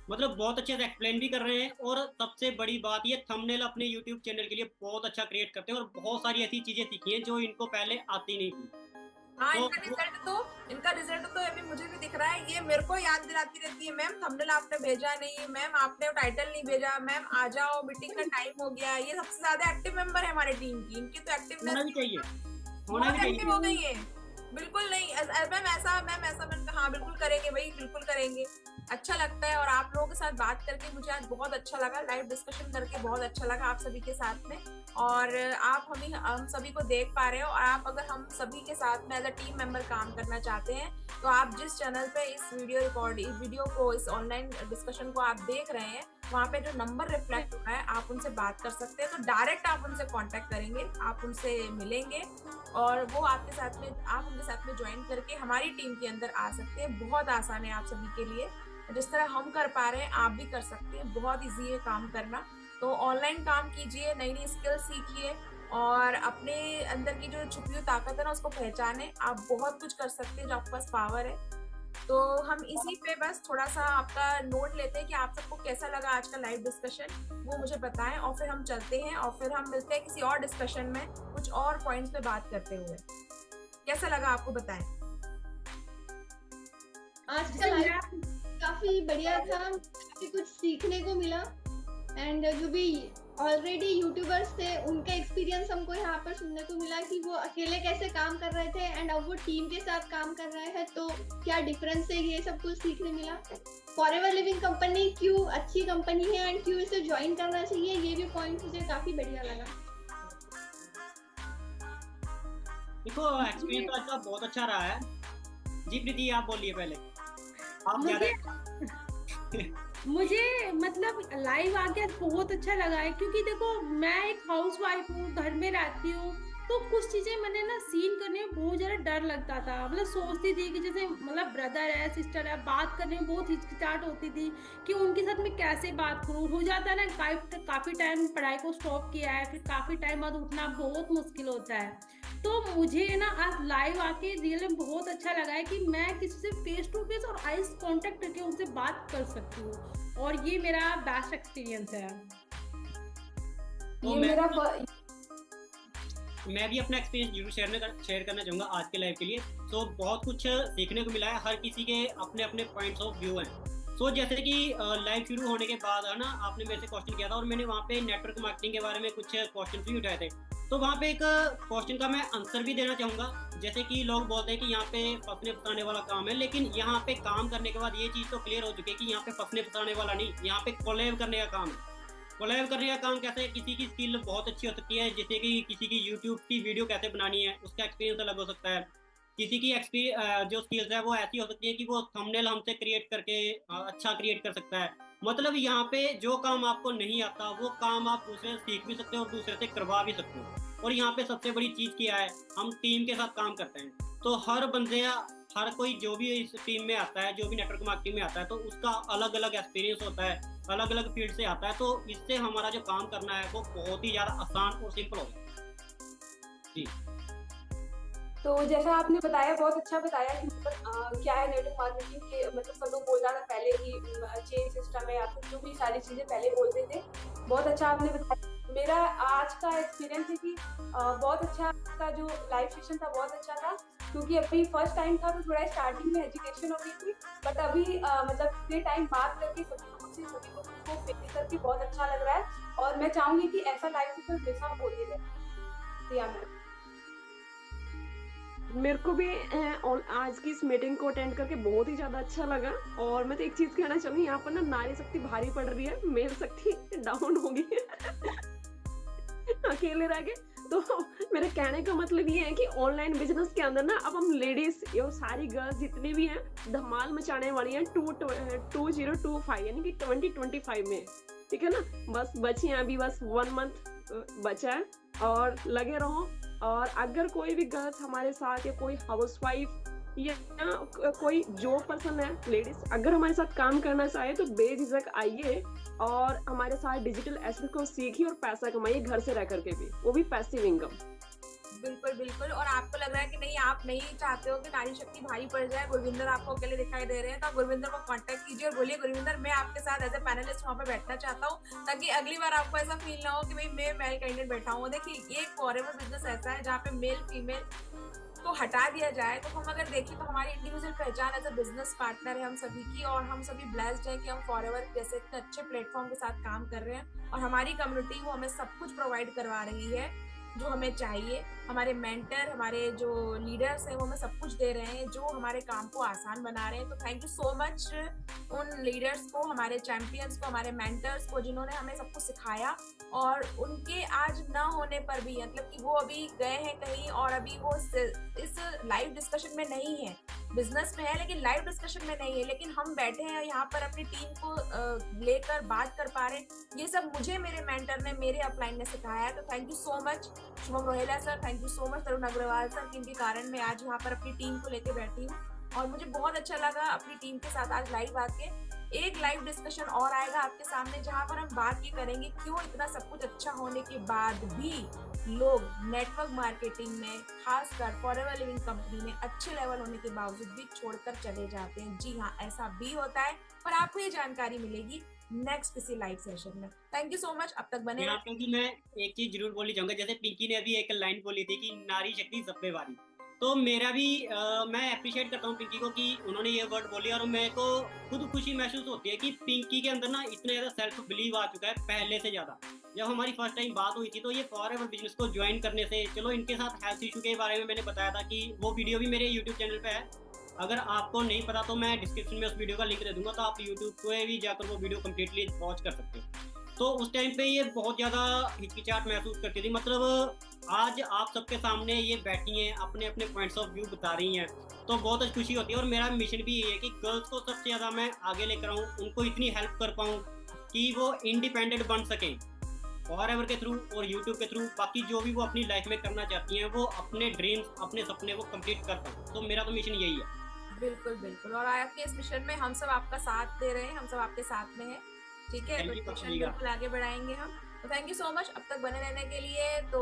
मतलब बहुत अच्छे से एक्सप्लेन भी कर रहे हैं। और सबसे बड़ी बात ये थंबनेल अपने यूट्यूब चैनल के लिए बहुत अच्छा क्रिएट करते हैं, और बहुत सारी ऐसी चीज़ें सीखी हैं जो इनको पहले आती नहीं थी। हाँ, इनका रिजल्ट तो अभी मुझे भी दिख रहा है, ये मेरे को याद दिलाती रहती है, मैम थंबनेल आपने भेजा नहीं, मैम आपने टाइटल नहीं भेजा, मैम आ जाओ मीटिंग का टाइम हो गया। ये सबसे ज्यादा एक्टिव मेंबर है हमारे टीम की, इनकी तो एक्टिवनेस होना भी चाहिए, एक्टिव हो गई है। बिल्कुल नहीं मैम ऐसा हाँ बिल्कुल करेंगे भाई, बिल्कुल करेंगे। अच्छा लगता है और आप लोगों के साथ बात करके मुझे आज बहुत अच्छा लगा, लाइव डिस्कशन करके बहुत अच्छा लगा आप सभी के साथ में। और आप हम सभी को देख पा रहे हो, और आप अगर हम सभी के साथ में एज अ टीम मेंबर काम करना चाहते हैं तो आप जिस चैनल पे इस वीडियो को इस ऑनलाइन डिस्कशन को आप देख रहे हैं, वहाँ पे जो नंबर रिफ्लेक्ट हो रहा है आप उनसे बात कर सकते हैं। तो डायरेक्ट आप उनसे कांटेक्ट करेंगे, आप उनसे मिलेंगे और वो आप उनके साथ में ज्वाइन करके हमारी टीम के अंदर आ सकते हैं। बहुत आसान है आप सभी के लिए, जिस तरह हम कर पा रहे हैं आप भी कर सकते हैं। बहुत ईजी है काम करना। तो ऑनलाइन काम कीजिए, नई नई स्किल सीखिए और अपने अंदर की जो छुपी हुई ताकत है ना उसको पहचाने। आप बहुत कुछ कर सकते हैं जो आपके पास पावर है। तो हम इसी पे बस थोड़ा सा आपका नोट लेते हैं कि आप सबको कैसा लगा आज का लाइव डिस्कशन, वो मुझे बताएं और फिर हम चलते हैं और फिर हम मिलते हैं किसी और डिस्कशन में कुछ और पॉइंट्स पे बात करते हुए। कैसा लगा आपको बताएं। आज का लाइव काफी बढ़िया था, काफी कुछ सीखने को मिला एंड जो भी ऑलरेडी यूट्यूबर्स थे उनका एक्सपीरियंस हमको यहाँ पर सुनने को मिला कि वो अकेले कैसे काम कर रहे थे एंड अब वो टीम के साथ काम कर रहे हैं तो क्या डिफरेंस है, ये सब कुछ सीखने मिला। फॉरएवर लिविंग कंपनी क्यों अच्छी कंपनी है एंड क्यों इसे ज्वाइन करना चाहिए, ये भी पॉइंट मुझे काफी बढ़िया लगा। देखो एक्सपीरियंस आज का बहुत अच्छा रहा है। जी प्रीति आप बोलिए पहले, आप ज्यादा मुझे मतलब लाइव आके बहुत अच्छा लगा है क्योंकि देखो मैं एक हाउस वाइफ हूँ, घर में रहती हूँ, तो कुछ चीजें मैंने ना सीन करने में बहुत ज्यादा डर लगता था। मतलब सोचती थी कि जैसे मतलब ब्रदर है सिस्टर है, बात करने में बहुत हिचकिचाहट होती थी कि उनके साथ मैं कैसे बात करूँ। हो जाता है ना काफी टाइम पढ़ाई को स्टॉप किया है, फिर काफी टाइम बाद उठना बहुत मुश्किल होता है। तो मुझे ना आज लाइव आके रियल में बहुत अच्छा लगा है कि मैं किसी से फेस टू फेस और आईज कांटेक्ट करके उनसे बात कर सकती हूँ, और ये मेरा बेस्ट एक्सपीरियंस है। तो मैं भी अपना एक्सपीरियंस जरूर शेयर करना चाहूँगा आज के लाइव के लिए। तो बहुत कुछ सीखने को मिला है, हर किसी के अपने अपने पॉइंट्स ऑफ व्यू हैं। तो जैसे कि लाइव शुरू होने के बाद है ना, आपने मेरे से क्वेश्चन किया था और मैंने वहाँ पे नेटवर्क मार्केटिंग के बारे में कुछ क्वेश्चन भी उठाए थे। तो वहाँ पे एक क्वेश्चन का मैं आंसर भी देना चाहूँगा। जैसे कि लोग बोलते हैं कि यहाँ पे फंसने फंसाने वाला काम है, लेकिन यहाँ पे काम करने के बाद ये चीज़ तो क्लियर हो चुकी है कि यहाँ पे फंसने फंसाने वाला नहीं, यहाँ पे कोलैब करने का काम है। कोलैब करने का काम कैसे है, किसी की स्किल बहुत अच्छी हो सकती है, जैसे कि किसी की यूट्यूब की वीडियो कैसे बनानी है उसका एक्सपीरियंस अलग हो सकता है। किसी की जो स्किल्स है वो ऐसी हो सकती है कि वो थंबनेल हमसे क्रिएट करके अच्छा क्रिएट कर सकता है। मतलब यहाँ पे जो काम आपको नहीं आता वो काम आप दूसरे से सीख भी सकते हो और दूसरे से करवा भी सकते हो। और यहाँ पे सबसे बड़ी चीज़ क्या है, हम टीम के साथ काम करते हैं। तो हर बंदे हर कोई जो भी इस टीम में आता है, जो भी नेटवर्क मार्केटिंग में आता है, तो उसका अलग अलग एक्सपीरियंस होता है, अलग अलग फील्ड से आता है। तो इससे हमारा जो काम करना है वो बहुत ही ज़्यादा आसान और सिंपल होता है। जी, तो जैसा आपने बताया, बहुत अच्छा बताया कि मतलब क्या है नेटवर्क मार्केटिंग के, मतलब सब लोग बोल रहा था पहले कि चेन सिस्टम है या फिर जो भी सारी चीजें पहले बोलते थे, बहुत अच्छा आपने बताया। मेरा आज का एक्सपीरियंस है कि बहुत अच्छा आपका जो लाइव सेशन था, बहुत अच्छा था, क्योंकि अभी फर्स्ट टाइम था तो थोड़ा स्टार्टिंग में एजुकेशन हो गई थी, बट अभी मतलब इतने टाइम बात करके सभी को उसको फेस करके बहुत अच्छा लग रहा है। और मैं चाहूंगी कि ऐसा लाइव सेशन हमेशा होते रहे। मेरे को भी आज की इस मीटिंग को अटेंड करके बहुत ही ज्यादा अच्छा लगा। और मैं तो एक चीज कहना चाहूंगी, यहाँ पर ना नारी शक्ति भारी पड़ रही है, मेल शक्ति डाउन हो गई है अकेले रह गए। तो मेरे कहने का मतलब ये है कि ऑनलाइन बिजनेस के अंदर ना अब हम लेडीज ये सारी गर्ल्स जितनी भी हैं धमाल मचाने वाली हैं 2025 यानी कि 2025 में, ठीक है ना। बस बची हैं अभी, बस 1 मंथ बचा है और लगे रहो। और अगर कोई भी गर्ल्स हमारे साथ या कोई हाउसवाइफ या कोई जॉब पर्सन है लेडीज, अगर हमारे साथ काम करना चाहे तो बेझिझक आइए और हमारे साथ डिजिटल एसेट को सीखिए और पैसा कमाइए घर से रह करके भी, वो भी पैसिव इनकम। बिल्कुल बिल्कुल। और आपको लग रहा है कि नहीं, आप नहीं चाहते हो कि नारी शक्ति भारी पड़ जाए, गुरविंदर आपको अकेले दिखाई दे रहे हैं, तो आप गुरविंदर को कांटेक्ट कीजिए और बोलिए गुरविंदर मैं आपके साथ एज ए पैनलिस्ट वहाँ पे बैठना चाहता हूँ, ताकि अगली बार आपको ऐसा फील ना हो कि भाई मैं मेल कैंडिडेट बैठा हूँ। देखिए ये फॉरएवर बिजनेस ऐसा है जहाँ पे मेल फीमेल को हटा दिया जाए। तो हम अगर देखें तो हमारी इंडिविजुअल पहचान एज ए बिजनेस पार्टनर है हम सभी की, और हम सभी ब्लेस्ड हैं कि हम फॉरएवर जैसे इतने अच्छे प्लेटफॉर्म के साथ काम कर रहे हैं और हमारी कम्युनिटी वो हमें सब कुछ प्रोवाइड करवा रही है जो हमें चाहिए। हमारे मेंटर, हमारे जो लीडर्स हैं वो हमें सब कुछ दे रहे हैं जो हमारे काम को आसान बना रहे हैं। तो थैंक यू सो मच उन लीडर्स को, हमारे चैंपियंस को, हमारे मेंटर्स को, जिन्होंने हमें सब कुछ सिखाया। और उनके आज ना होने पर भी, मतलब कि वो अभी गए हैं कहीं और अभी वो इस लाइव डिस्कशन में नहीं है, बिजनेस में है लेकिन लाइव डिस्कशन में नहीं है, लेकिन हम बैठे हैं यहाँ पर अपनी टीम को लेकर बात कर पा रहे हैं। ये सब मुझे मेरे मेंटर ने, मेरे अपलाइन ने सिखाया है। तो thank you so much Shubham Rohela sir, thank you so much Tarun Agarwal sir, जिनके कारण मैं आज यहाँ पर अपनी टीम को लेकर बैठी हूँ। और मुझे बहुत अच्छा लगा अपनी टीम के साथ आज लाइव आके। एक लाइव डिस्कशन और आएगा आपके सामने जहां पर हम बात ये करेंगे क्यों इतना सब कुछ अच्छा होने के बाद भी लोग नेटवर्क मार्केटिंग में, खासकर फॉरएवर लिविंग कंपनी में अच्छे लेवल होने के बावजूद भी छोड़कर चले जाते हैं। जी हाँ, ऐसा भी होता है, पर आपको ये जानकारी मिलेगी नेक्स्ट किसी लाइव सेशन में। थैंक यू सो मच, अब तक बने रहिए। क्योंकि मैं एक चीज जरूर बोलनी चाहूंगा, जैसे पिंकी ने अभी एक लाइन बोली थी कि नारी शक्ति सब पे वारी, तो मेरा भी मैं अप्रिशिएट करता हूँ पिंकी को कि उन्होंने ये वर्ड बोली। और मेरे को खुद खुशी महसूस होती है कि पिंकी के अंदर ना इतना ज़्यादा सेल्फ बिलीव आ चुका है पहले से ज़्यादा। जब हमारी फर्स्ट टाइम बात हुई थी तो ये फॉरएवर बिजनेस को ज्वाइन करने से, चलो इनके साथ हेल्थ इशू के बारे में मैंने बताया था कि वो वीडियो भी मेरे यूट्यूब चैनल पे है, अगर आपको नहीं पता तो मैं डिस्क्रिप्शन में उस वीडियो का लिंक दे दूंगा, तो आप यूट्यूब पे भी जाकर वो वीडियो कम्प्लीटली वॉच कर सकते हो। तो उस टाइम पे ये बहुत ज़्यादा हिचकिचाहट महसूस करती थी। मतलब आज आप सबके सामने ये बैठी हैं, अपने अपने पॉइंट्स ऑफ व्यू बता रही हैं, तो बहुत अच्छी खुशी होती है। और मेरा मिशन भी ये है कि गर्ल्स को सबसे ज़्यादा मैं आगे लेकर आऊँ, उनको इतनी हेल्प कर पाऊँ कि वो इंडिपेंडेंट बन सकें फॉरएवर के थ्रू और यूट्यूब के थ्रू। बाकी जो भी वो अपनी लाइफ में करना चाहती हैं वो अपने ड्रीम्स, अपने सपने वो कंप्लीट कर पाऊँ। तो मेरा तो मिशन यही है। बिल्कुल बिल्कुल। और आपके इस मिशन में हम सब आपका साथ दे रहे हैं, हम सब आपके साथ में हैं, ठीक है। तो मिशन बिल्कुल आगे बढ़ाएंगे हम। तो थैंक यू सो मच अब तक बने रहने के लिए। तो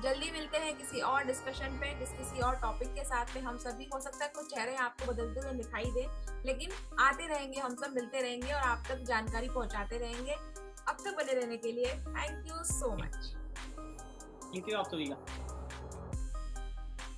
जल्दी मिलते हैं किसी और डिस्कशन पे, किसी और टॉपिक के साथ में। हम सभी, हो सकता है कुछ चेहरे आपको बदलते हुए दिखाई दे, लेकिन आते रहेंगे, हम सब मिलते रहेंगे और आप तक जानकारी पहुंचाते रहेंगे। अब तक बने रहने के लिए thank you so much. Thank you आप सभी का।